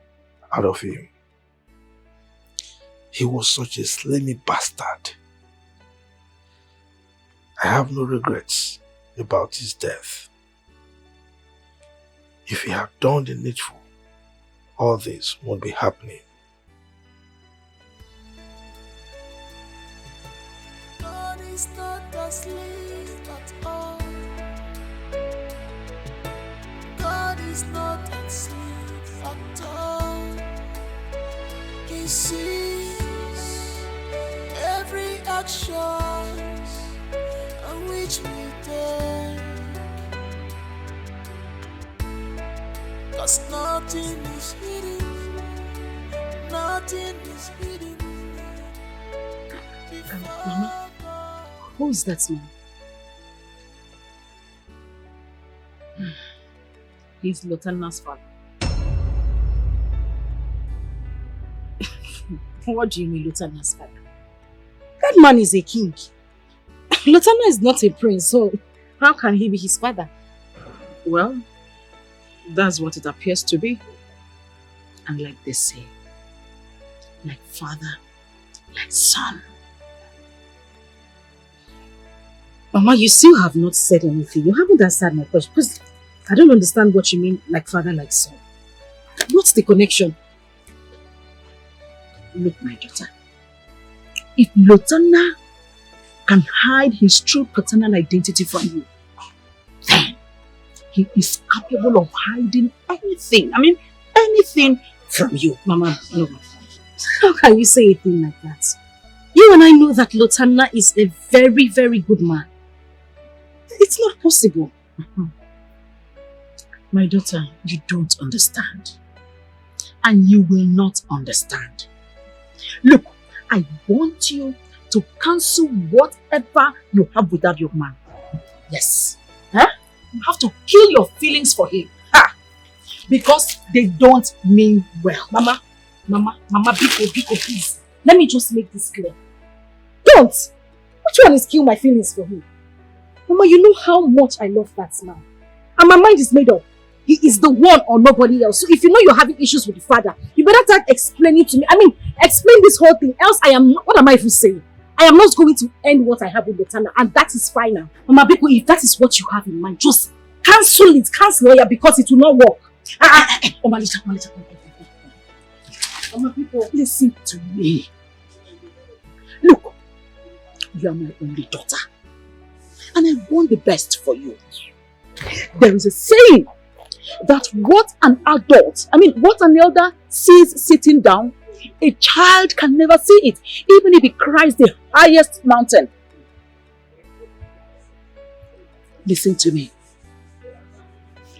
out of him. He was such a slimy bastard. I have no regrets about his death. If he had done the needful, all this won't be happening. God is not asleep at all. God is not asleep at all. He sees every action on which we take. 'Cause nothing is hidden, nothing is hidden. Mama, who is that man? He's Lotana's father. What do you mean, Lotana's father? That man is a king. Lotana is not a prince, so how can he be his father? Well, that's what it appears to be. And like they say, like father, like son. Mama, you still have not said anything. You haven't answered my question. Because I don't understand what you mean, like father, like son. What's the connection? Look, my daughter. If Lotana can hide his true paternal identity from you, then he is capable of hiding anything. I mean, anything from you. Mama, no. How can you say a thing like that? You and I know that Lotana is a very, very good man. It's not possible. My daughter, you don't understand. And you will not understand. Look, I want you to cancel whatever you have with that young man. Yes. Huh? You have to kill your feelings for him. Ha! Because they don't mean well. Mama, Biko, please. Let me just make this clear. Don't! Which one is kill my feelings for him? Mama, you know how much I love that man. And my mind is made up. He is the one or nobody else. So if you know you're having issues with the father, you better start explaining to me. I mean, explain this whole thing. Else I am not, what am I even saying? I am not going to end what I have with Lotana, and that is final. Mama Biko, if that is what you have in mind, just cancel it. Cancel it because it will not work. Malisha. Mama Biko, listen to me. Look, You are my only daughter. And I want the best for you. There is a saying that what an elder sees sitting down, a child can never see it, even if he cries the highest mountain. Listen to me.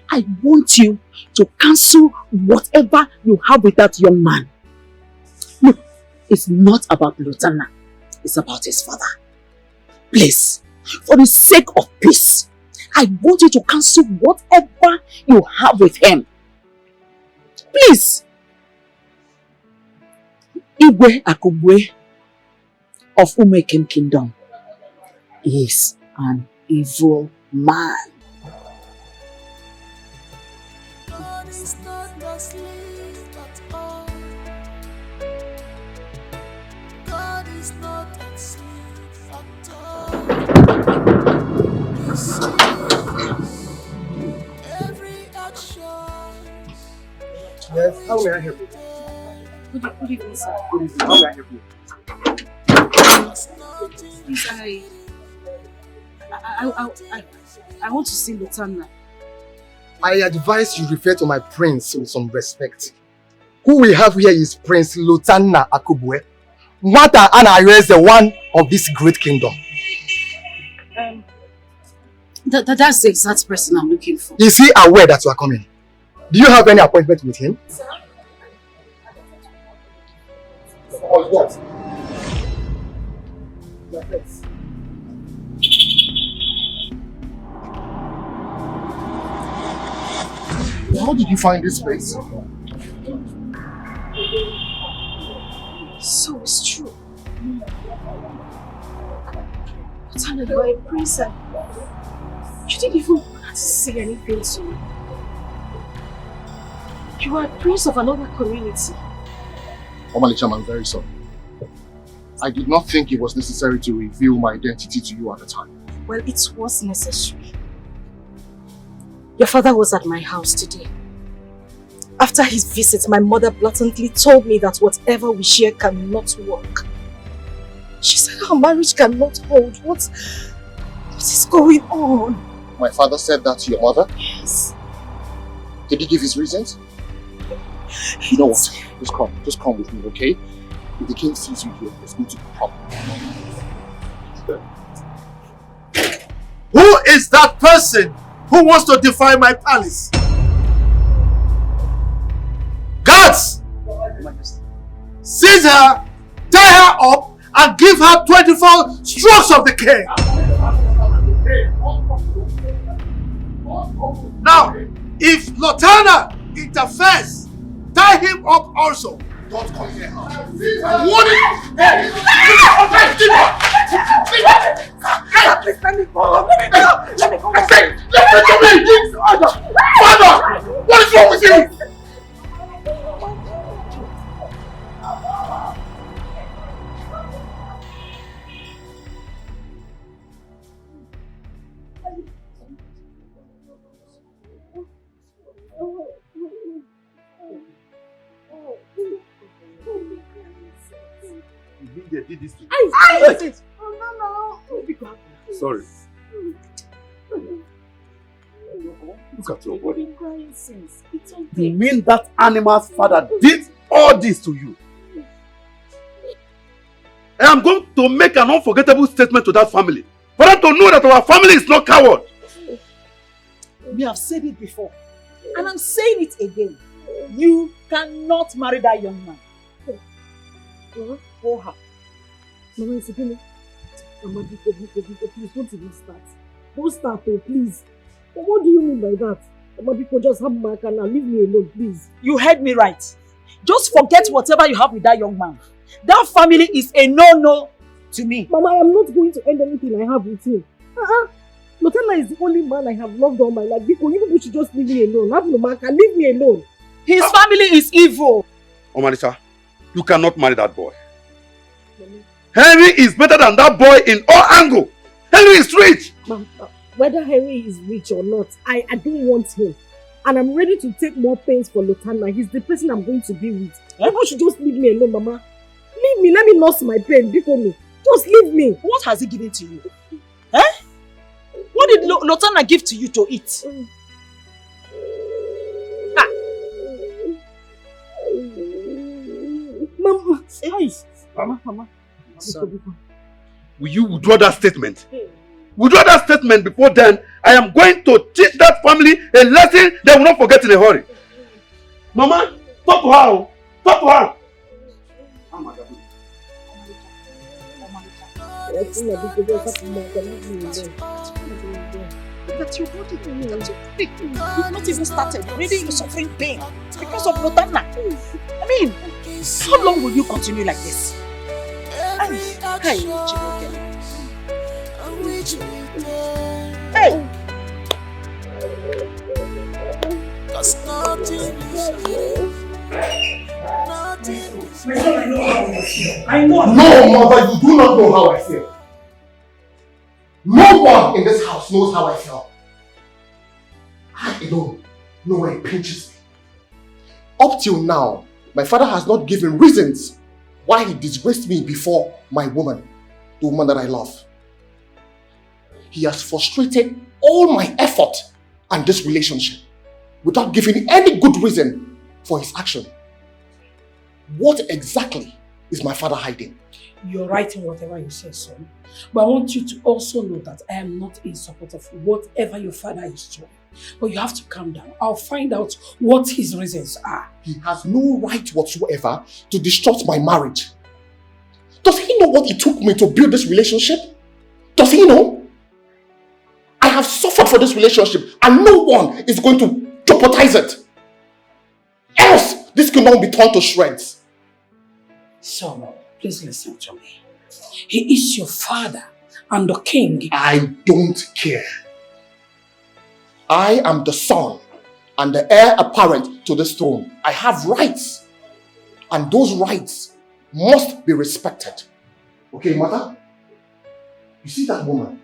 I want you to cancel whatever you have with that young man. Look, it's not about Lutana. It's about his father. Please, for the sake of peace, I want you to cancel whatever you have with him. Please. Igwe Akubwe of Umekem Kingdom is an evil man. God is not asleep at all. God is not asleep at all. He sees every action. Yes, how may I help you? Good evening, sir. Good evening, how may I help you? Please, I want to see Lutana. I advise you refer to my prince with some respect. Who we have here is Prince Lutana Akubwe. Nwata Anayo is the one of this great kingdom. That's the exact person I'm looking for. Is he aware that you are coming? Do you have any appointment with him? Or what? How did you find this place? So it's true. Lutana, you are a prince and you didn't even have to say anything to me. You are a prince of another community. Omalicham, I'm very sorry. I did not think it was necessary to reveal my identity to you at the time. Well, it was necessary. Your father was at my house today. After his visit, my mother blatantly told me that whatever we share cannot work. She said our marriage cannot hold. What is going on? My father said that to your mother? Yes. Did he give his reasons? You know what? Just come with me, okay? If the king sees you here, there's going to be a problem. Who is that person who wants to defy my palace? Guards! Seize her, tie her up, and give her 24 strokes of the cane. Now, if Lutana interferes, tie him up also. Don't come here. What is Please let me go. Let me go. Listen to me! Father! What is wrong with you? They did this to you. Sorry. Look at your body. You mean that animal's father did all this to you? I am going to make an unforgettable statement to that family. For them to know that our family is not coward. We have said it before. And I'm saying it again. You cannot marry that young man. Go her. Mama, it's okay. Mama, please don't even start. Don't start, please. But what do you mean by that? Mama, just have my car now. Leave me alone, please. You heard me right. Just forget whatever you have with that young man. That family is a no-no to me. Mama, I am not going to end anything I have with him. Lutana is the only man I have loved all my life. Because you people should just leave me alone. Have no man can leave me alone. His family is evil. Omanisha, you cannot marry that boy. Henry is better than that boy in all angles. Henry is rich. Mom, whether Henry is rich or not, I don't want him. And I'm ready to take more pains for Lutana. He's the person I'm going to be with. People should just leave me alone, Mama. Leave me. Let me nurse my pain. Just Just leave me. What has he given to you? Eh? What did Lotana give to you to eat? Mama. Hey. Mama. Will you withdraw that statement? Withdraw that statement before then. I am going to teach that family a lesson they will not forget in a hurry. Mama, talk to her. Talk to her. That's your body. That's your body. You've not even started. Already you're suffering pain because of Lotana. I mean, how long will you continue like this? Hey! Cause nothing is My son, I know how I feel. I know. No, mother, you do not know how I feel. No one in this house knows how I feel. I alone know where it pinches me. Up till now, my father has not given reasons why he disgraced me before my woman, the woman that I love. He has frustrated all my effort and this relationship without giving any good reason for his action. What exactly is my father hiding? You're right in whatever you say, son. But I want you to also know that I am not in support of whatever your father is doing. But you have to calm down. I'll find out what his reasons are. He has no right whatsoever to disrupt my marriage. Does he know what it took me to build this relationship? Does he know? I have suffered for this relationship and no one is going to jeopardize it. Else, this cannot be torn to shreds. So, please listen to me. He is your father and the king. I don't care. I am the son and the heir apparent to this throne. I have rights. And those rights must be respected. Okay, mother? You see that woman?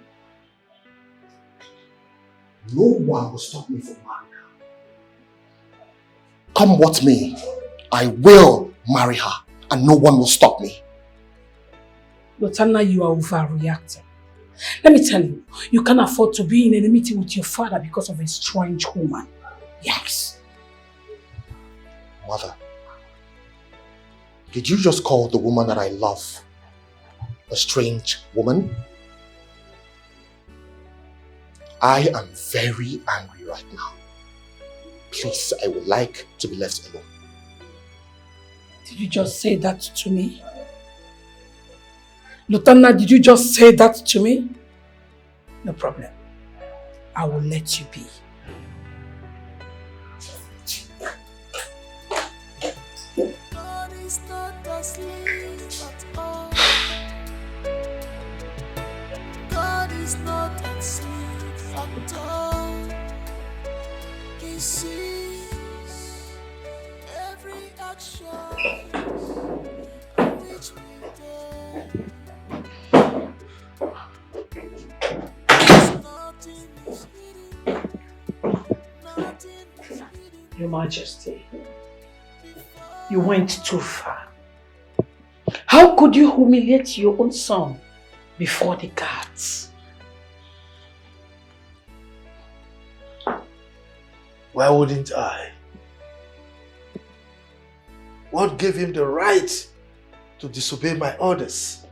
No one will stop me from marrying her. Come what may, I will marry her and no one will stop me. Lotana, you are overreacting. Let me tell you, you can't afford to be in enmity with your father because of a strange woman. Yes. Mother, did you just call the woman that I love a strange woman? I am very angry right now. Please, I would like to be left alone. Did you just say that to me? Lotana, did you just say that to me? No problem. I will let you be. God is not asleep at all. God is not asleep at all. He sees every action which we do. Your Majesty, you went too far. How could you humiliate your own son before the gods? Why wouldn't I? What gave him the right to disobey my orders?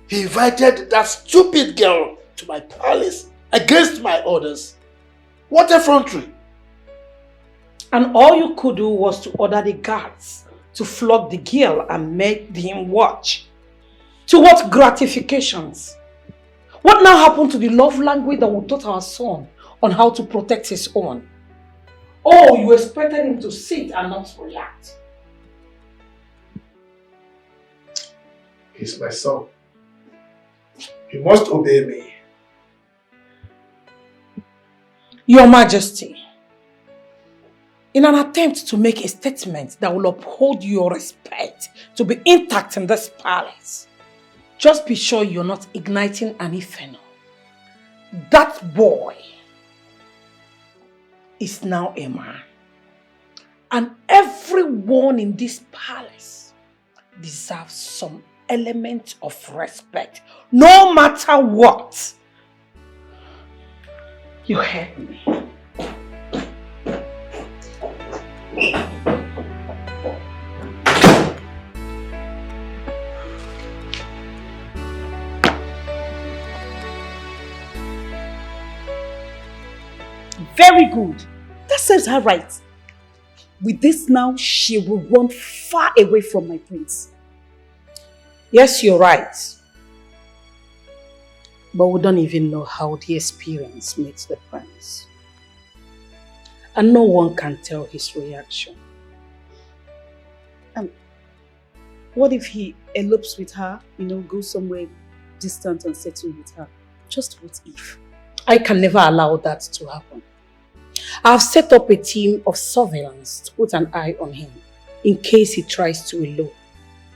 He invited that stupid girl to my palace against my orders. What effrontery! And all you could do was to order the guards to flog the girl and make him watch. To what gratifications? What now happened to the love language that we taught our son on how to protect his own? Oh, you expected him to sit and not react. He's my son. He must obey me. Your Majesty, in an attempt to make a statement that will uphold your respect to be intact in this palace, just be sure you're not igniting an inferno. That boy is now a man. And everyone in this palace deserves some element of respect, no matter what. You heard me. Very good. That serves her right. With this now, she will run far away from my prince. Yes, you're right. But we don't even know how the experience meets the prince. And no one can tell his reaction. What if he elopes with her, goes somewhere distant and settle with her? Just what if? I can never allow that to happen. I've set up a team of surveillance to put an eye on him in case he tries to elope.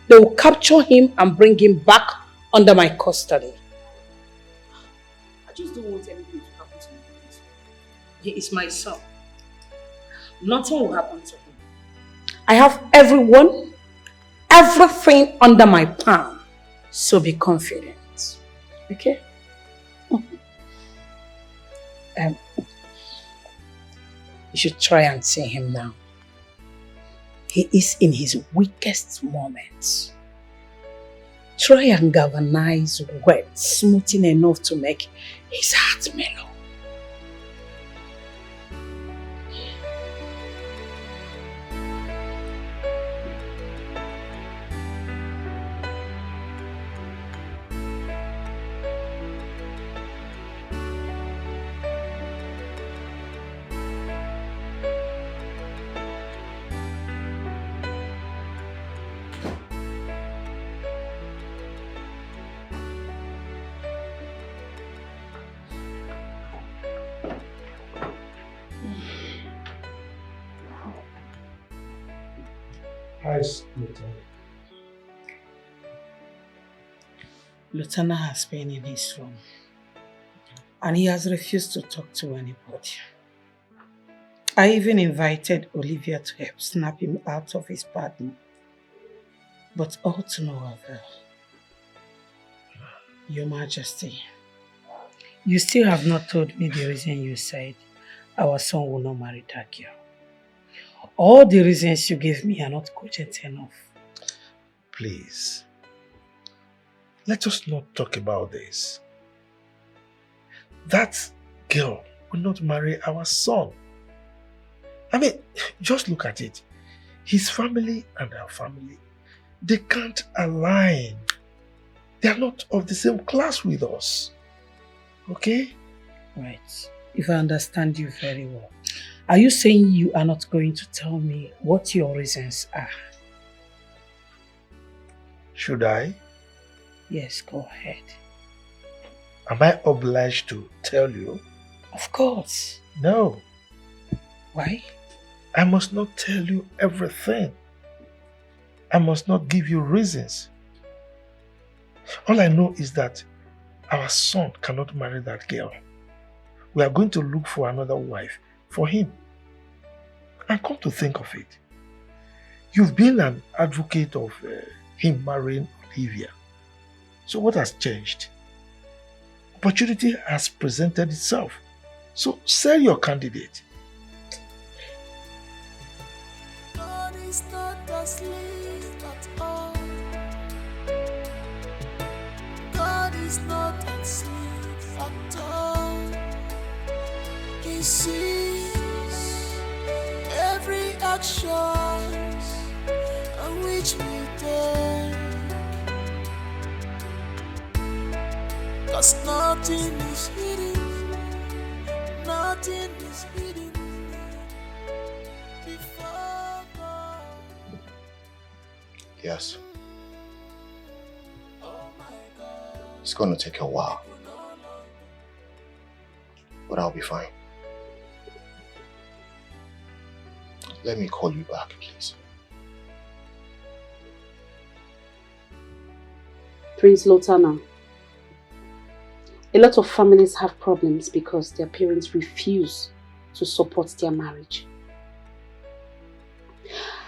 They will capture him and bring him back under my custody. I just don't want anything to happen to him. He is my son. Nothing will happen to him. I have everything under my palm. So be confident. Okay? You should try and see him now. He is in his weakest moments. Try and galvanize words smoothing enough to make his heart mellow. Lieutenant has been in his room and he has refused to talk to anybody. I even invited Olivia to help snap him out of his partner, but all to no avail. Your Majesty, you still have not told me the reason you said our son will not marry that girl. All the reasons you gave me are not cogent enough. Please, let us not talk about this. That girl will not marry our son. I mean, just look at it. His family and our family, they can't align. They are not of the same class with us. Okay? Right. If I understand you very well, are you saying you are not going to tell me what your reasons are? Should I? Yes, go ahead. Am I obliged to tell you? Of course. No. Why? I must not tell you everything. I must not give you reasons. All I know is that our son cannot marry that girl. We are going to look for another wife for him. And come to think of it, you've been an advocate of him marrying Olivia. So what has changed? Opportunity has presented itself. So sell your candidate. God is not asleep at all. God is not asleep at all. He sees every action on which we take. 'Cause nothing is hidden, nothing is hidden before God. Yes. It's going to take a while, but I'll be fine. Let me call you back, please. Prince Lotana, a lot of families have problems because their parents refuse to support their marriage.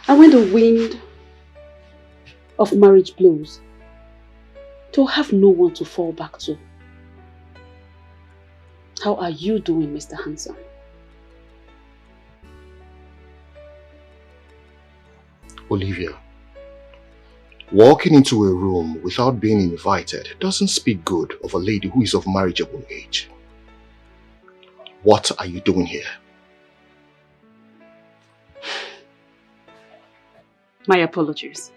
And when the wind of marriage blows, to have no one to fall back to. How are you doing, Mr. Handsome? Olivia, walking into a room without being invited doesn't speak good of a lady who is of marriageable age. What are you doing here? My apologies.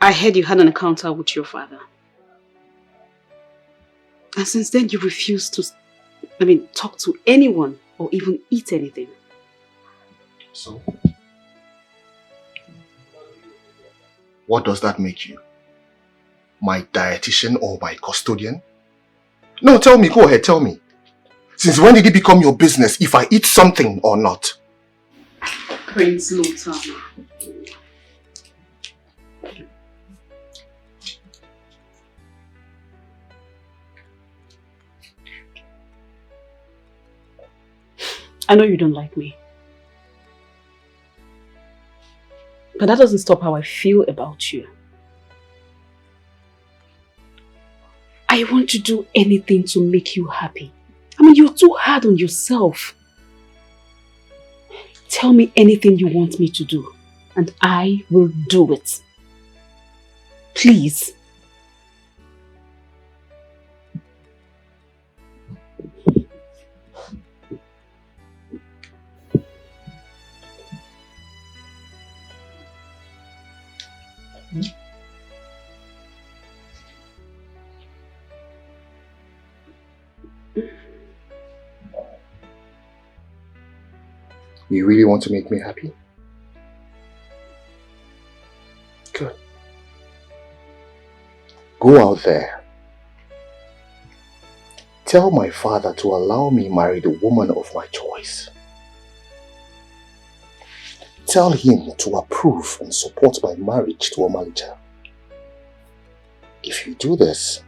I heard you had an encounter with your father. And since then you refuse to, talk to anyone or even eat anything. So? What does that make you? My dietitian or my custodian? No, tell me, go ahead, tell me. Since when did it become your business if I eat something or not? Prince Lothar. I know you don't like me. But that doesn't stop how I feel about you. I want to do anything to make you happy. You're too hard on yourself. Tell me anything you want me to do, and I will do it. Please. You really want to make me happy? Good. Go out there. Tell my father to allow me marry the woman of my choice. Tell him to approve and support my marriage to Omalicha. If you do this,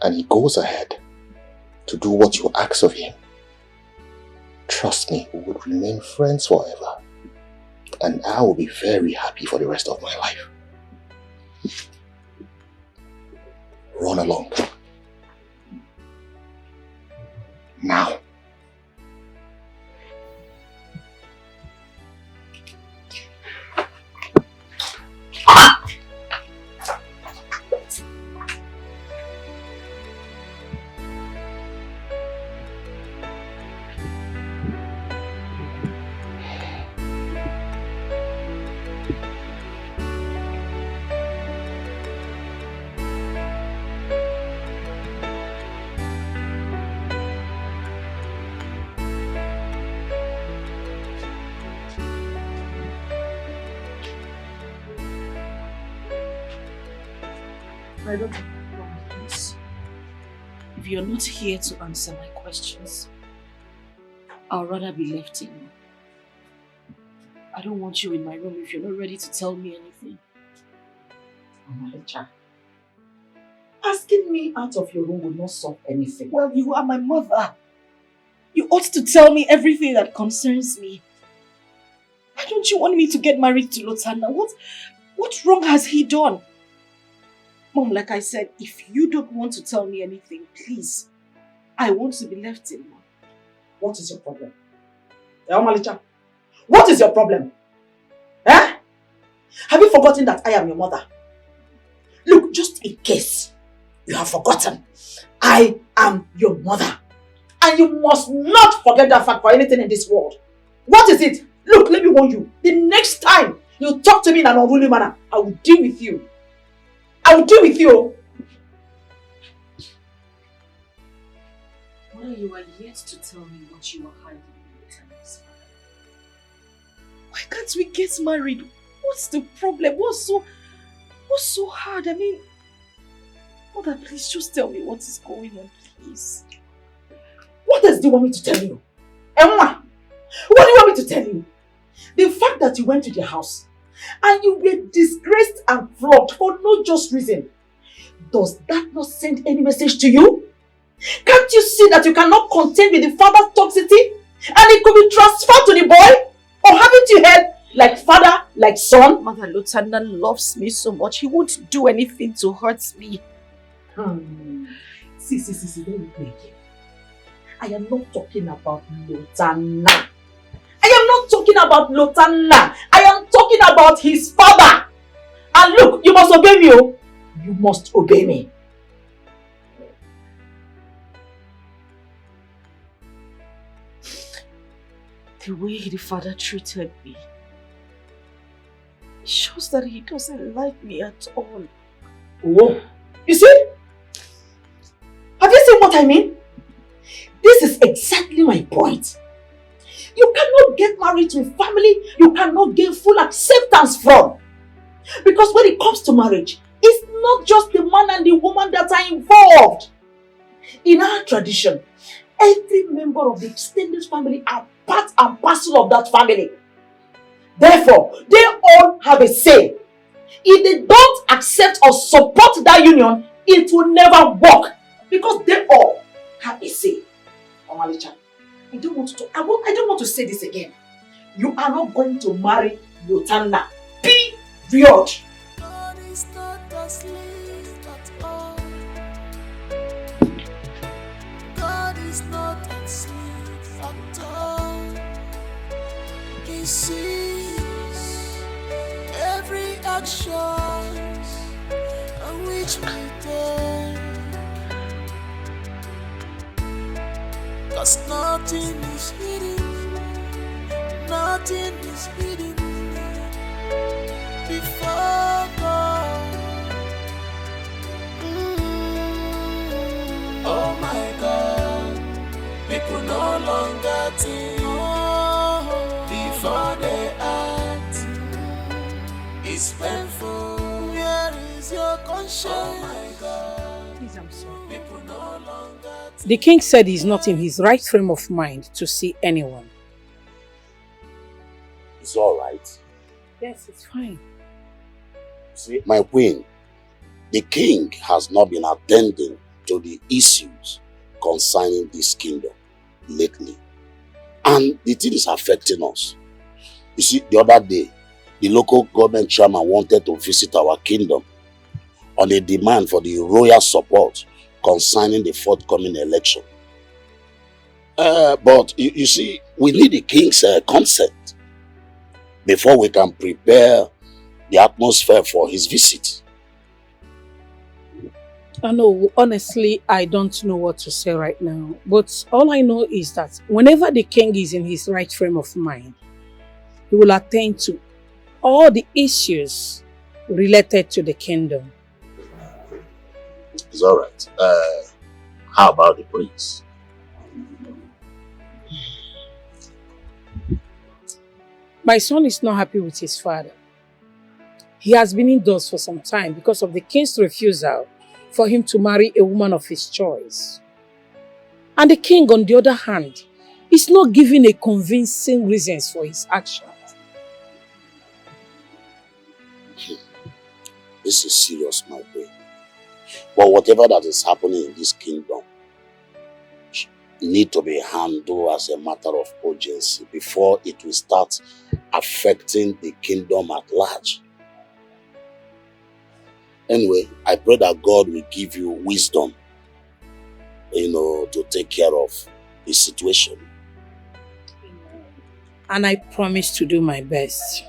and he goes ahead to do what you ask of him, trust me, we would remain friends forever. And I will be very happy for the rest of my life. Run along. Now. I don't have a problem, please. If you're not here to answer my questions, I'll rather be left alone. I don't want you in my room if you're not ready to tell me anything. Omalicha, asking me out of your room will not solve anything. Well, you are my mother. You ought to tell me everything that concerns me. Why don't you want me to get married to Lotana? What wrong has he done? Mom, like I said, if you don't want to tell me anything, please, I want to be left alone. What is your problem? Omalicha, what is your problem? Eh? Have you forgotten that I am your mother? Look, just in case you have forgotten, I am your mother. And you must not forget that fact for anything in this world. What is it? Look, let me warn you. The next time you talk to me in an unruly manner, I will deal with you. I will deal with you. Well, you are yet to tell me what you are hiding in your times. Why can't we get married? What's the problem? What's so hard? Mother, please just tell me what is going on, please. What else do you want me to tell you? Emma, what do you want me to tell you? The fact that you went to their house and you were disgraced and flogged for no just reason. Does that not send any message to you? Can't you see that you cannot contend with the father's toxicity and it could be transferred to the boy? Or haven't you heard Like father, like son. Mother, Lieutenant loves me so much. He won't do anything to hurt me. See, don't look me again. I am not talking about Lieutenant. I am not talking about Lieutenant. I am talking about his father. And look, you must obey me, oh. You must obey me. The way the father treated me, it shows that he doesn't like me at all. Oh, you see? Have you seen what I mean? This is exactly my point. You cannot get married to a family you cannot gain full acceptance from. Because when it comes to marriage, it's not just the man and the woman that are involved. In our tradition, every member of the extended family are part and parcel of that family. Therefore, they all have a say. If they don't accept or support that union, it will never work. Because they all have a say. Omalicha, I don't want to say this again. You are not going to marry Lieutenant. Period. God is not asleep at all. God is not asleep at all. He sees every action on which we take. 'Cause nothing is hidden, nothing is hidden before God. Oh my God, people no longer think before they act. It's painful. Where is your conscience? Oh my God, Please, I'm sorry. people no longer think. The king said he's not in his right frame of mind to see anyone. It's all right. Yes, it's fine. See, my queen, the king has not been attending to the issues concerning this kingdom lately. And the thing is affecting us. You see, the other day, the local government chairman wanted to visit our kingdom on a demand for the royal support concerning the forthcoming election. But you see, we need the king's consent before we can prepare the atmosphere for his visit. I know, honestly, I don't know what to say right now. But all I know is that whenever the king is in his right frame of mind, he will attend to all the issues related to the kingdom. It's all right. How about the prince? My son is not happy with his father. He has been indoors for some time because of the king's refusal for him to marry a woman of his choice. And the king, on the other hand, is not giving a convincing reasons for his actions. This is serious, my boy. But whatever that is happening in this kingdom need to be handled as a matter of urgency before it will start affecting the kingdom at large. Anyway, I pray that God will give you wisdom, to take care of the situation. And I promise to do my best.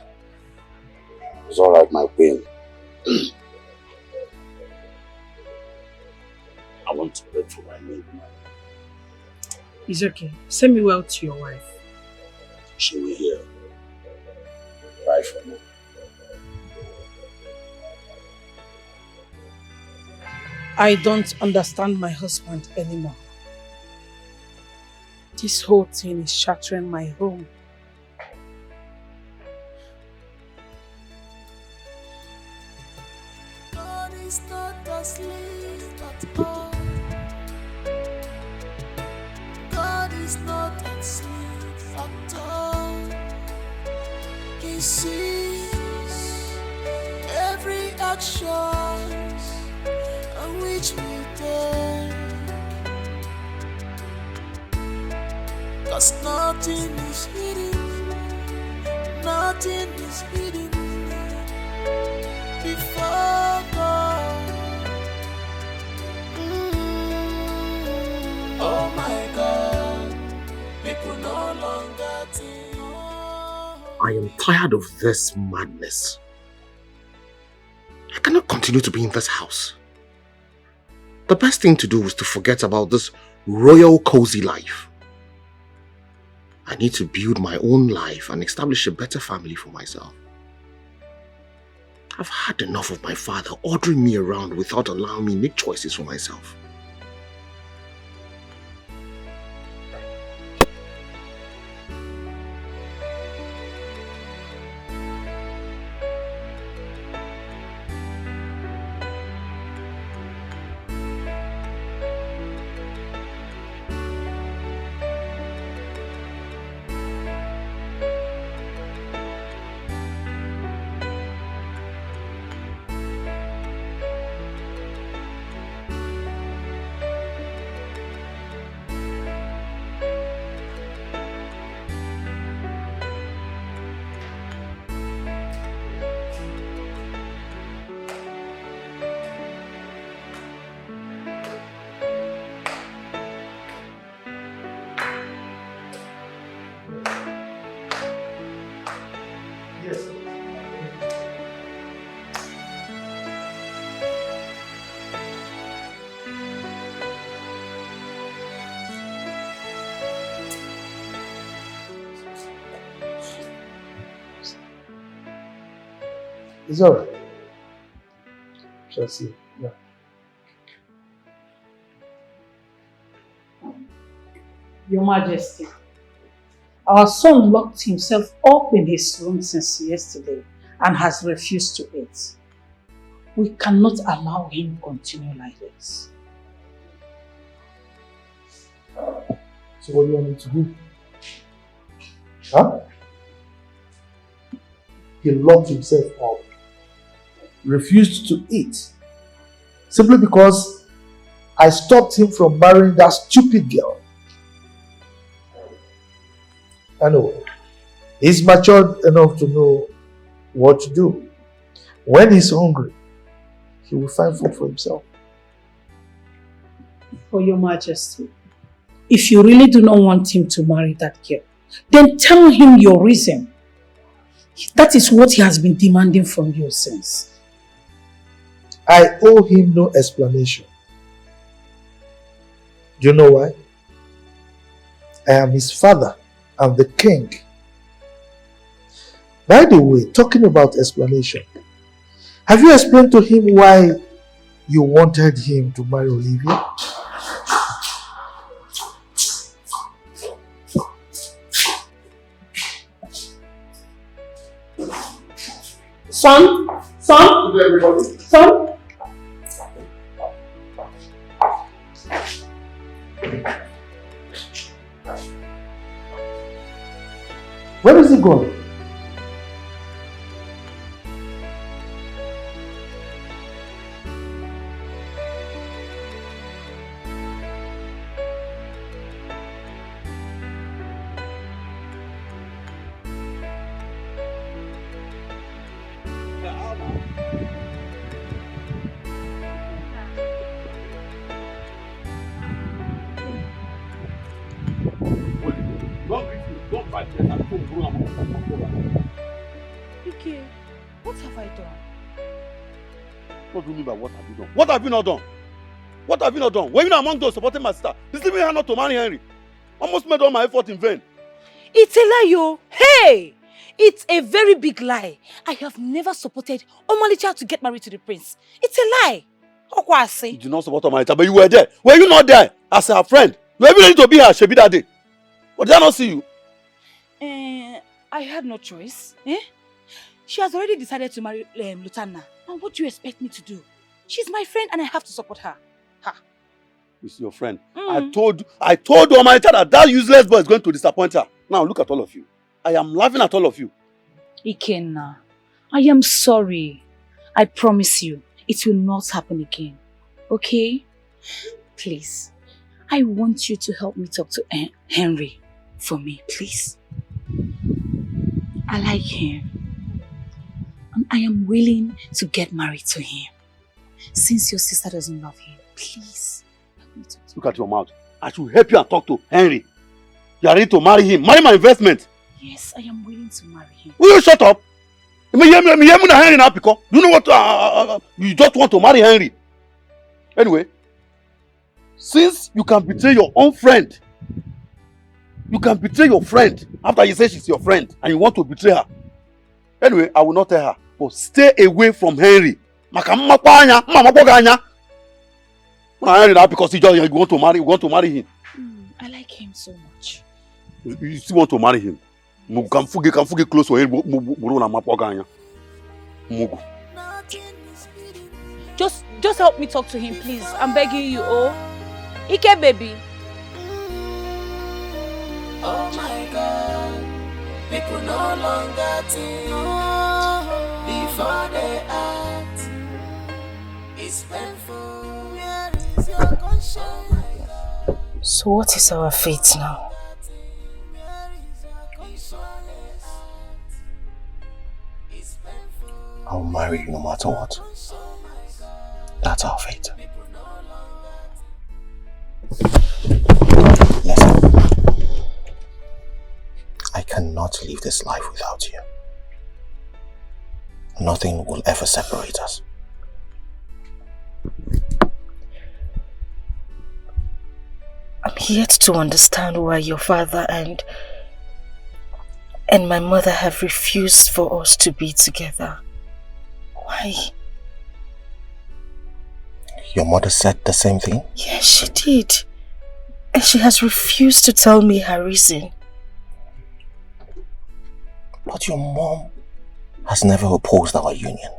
It's all right, my queen. I want to pray for my maid. It's okay. Send me well to your wife. She will hear. Pray for me. I don't understand my husband anymore. This whole thing is shattering my home. God is not asleep at all. God is not asleep at all. He sees every action on which we take. 'Cause nothing is hidden, nothing is hidden before God. Oh my God, people no longer think. I am tired of this madness. I cannot continue to be in this house. The best thing to do is to forget about this royal cozy life. I need to build my own life and establish a better family for myself. I've had enough of my father ordering me around without allowing me to make choices for myself. It's alright. Shall see. Yeah. Your Majesty, our son locked himself up in his room since yesterday and has refused to eat. We cannot allow him to continue like this. So what do you want me to do? Huh? He locked himself up, refused to eat, simply because I stopped him from marrying that stupid girl. Anyway, he's matured enough to know what to do. When he's hungry, he will find food for himself. For Your Majesty, if you really do not want him to marry that girl, then tell him your reason. That is what he has been demanding from you since. I owe him no explanation. Do you know why? I am his father and the king. By the way, talking about explanation, have you explained to him why you wanted him to marry Olivia? Son? Son? Good day, everybody. Son? Where is he going? Ike, what have I done? What do you mean by what have you done? What have you not done? What have you not done? Were you not among those supporting my sister? Deceiving her not to marry Henry? Almost made all my effort in vain. It's a lie, yo. Hey! It's a very big lie. I have never supported Omalicha to get married to the prince. It's a lie. You did not support Omalicha, but you were there. Were you not there as her friend? You were even ready to be her Shebi that day. But did I not see you? I had no choice. She has already decided to marry Lutana. And what do you expect me to do? She's my friend and I have to support her. It's your friend. I told Omalicha that useless boy is going to disappoint her. Now look at all of you. I am laughing at all of you. Ikenna, I am sorry. I promise you, it will not happen again. Okay? Please, I want you to help me talk to Henry for me, please. I like him. And I am willing to get married to him. Since your sister doesn't love him, please. Look at your mouth. I should help you and talk to Henry. You are ready to marry him. Marry my investment. Yes, I am willing to marry him. Will you shut up? Henry now, because you know what? You just want to marry Henry. Anyway, since you can betray your own friend, you can betray your friend after you say she's your friend and you want to betray her. Anyway, I will not tell her, but stay away from Henry. Henry now because you want to marry him. I like him so much. You still want to marry him? Can forget close to him. Just help me talk to him, please. I'm begging you, oh. Ike, baby. Oh my God, people no longer think before they act. It's painful. Where is your conscience? So what is our fate now? I'll marry you no matter what. That's our fate. Listen, I cannot live this life without you. Nothing will ever separate us. I'm yet to understand why your father and my mother have refused for us to be together. Why? Your mother said the same thing? Yes, she did. And she has refused to tell me her reason. But your mom has never opposed our union.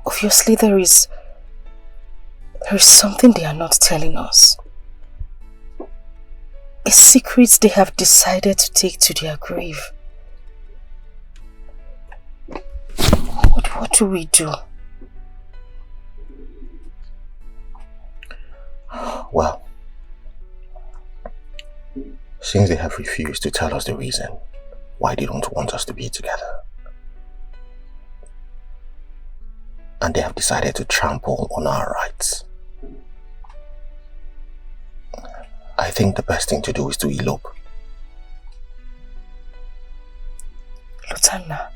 Obviously there is something they are not telling us. A secret they have decided to take to their grave. What do we do? Well, since they have refused to tell us the reason why they don't want us to be together, and they have decided to trample on our rights, I think the best thing to do is to elope. Lotanna,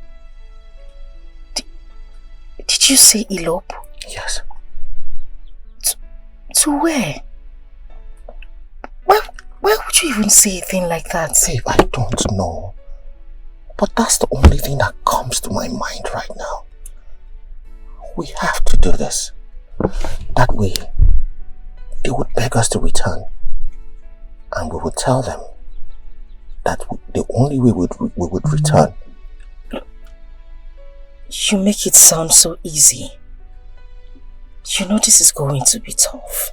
did you say elope? Yes. To where? Why would you even say a thing like that? Babe, I don't know. But that's the only thing that comes to my mind right now. We have to do this. That way, they would beg us to return. And we would tell them that the only way we would return. You make it sound so easy. You know this is going to be tough.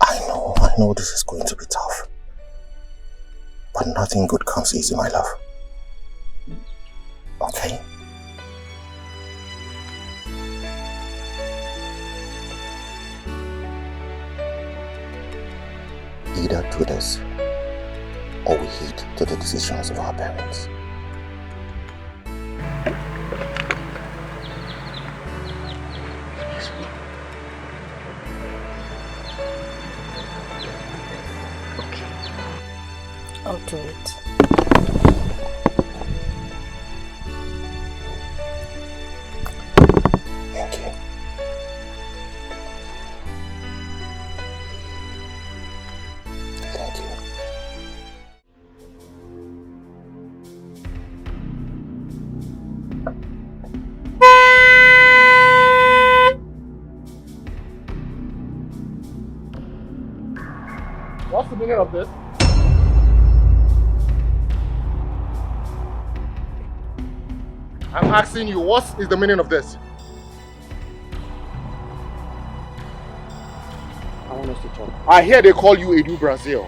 I know this is going to be tough. But nothing good comes easy, my love. Okay? Either do this, or we heed to the decisions of our parents. I'll do it. Thank you. Thank you. What's the meaning of this? I'm asking you, what is the meaning of this? I want us to talk. I hear they call you Edu Brazil.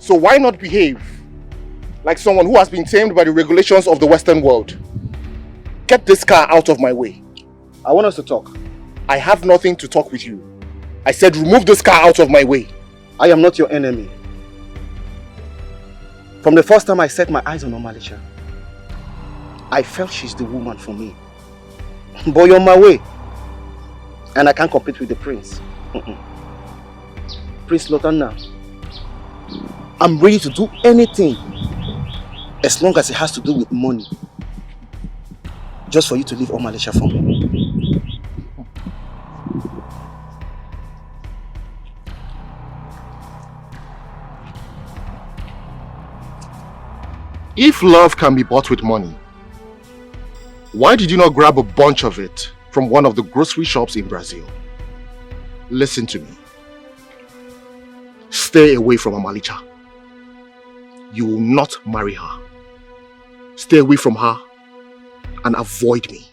So why not behave like someone who has been tamed by the regulations of the Western world? Get this car out of my way. I want us to talk. I have nothing to talk with you. I said remove this car out of my way. I am not your enemy. From the first time I set my eyes on Omalicha, I felt she's the woman for me. But you're on my way. And I can't compete with the prince. Prince Lotanna, I'm ready to do anything as long as it has to do with money. Just for you to leave Omalicha for me. If love can be bought with money, why did you not grab a bunch of it from one of the grocery shops in Brazil? Listen to me. Stay away from Omalicha. You will not marry her. Stay away from her and avoid me.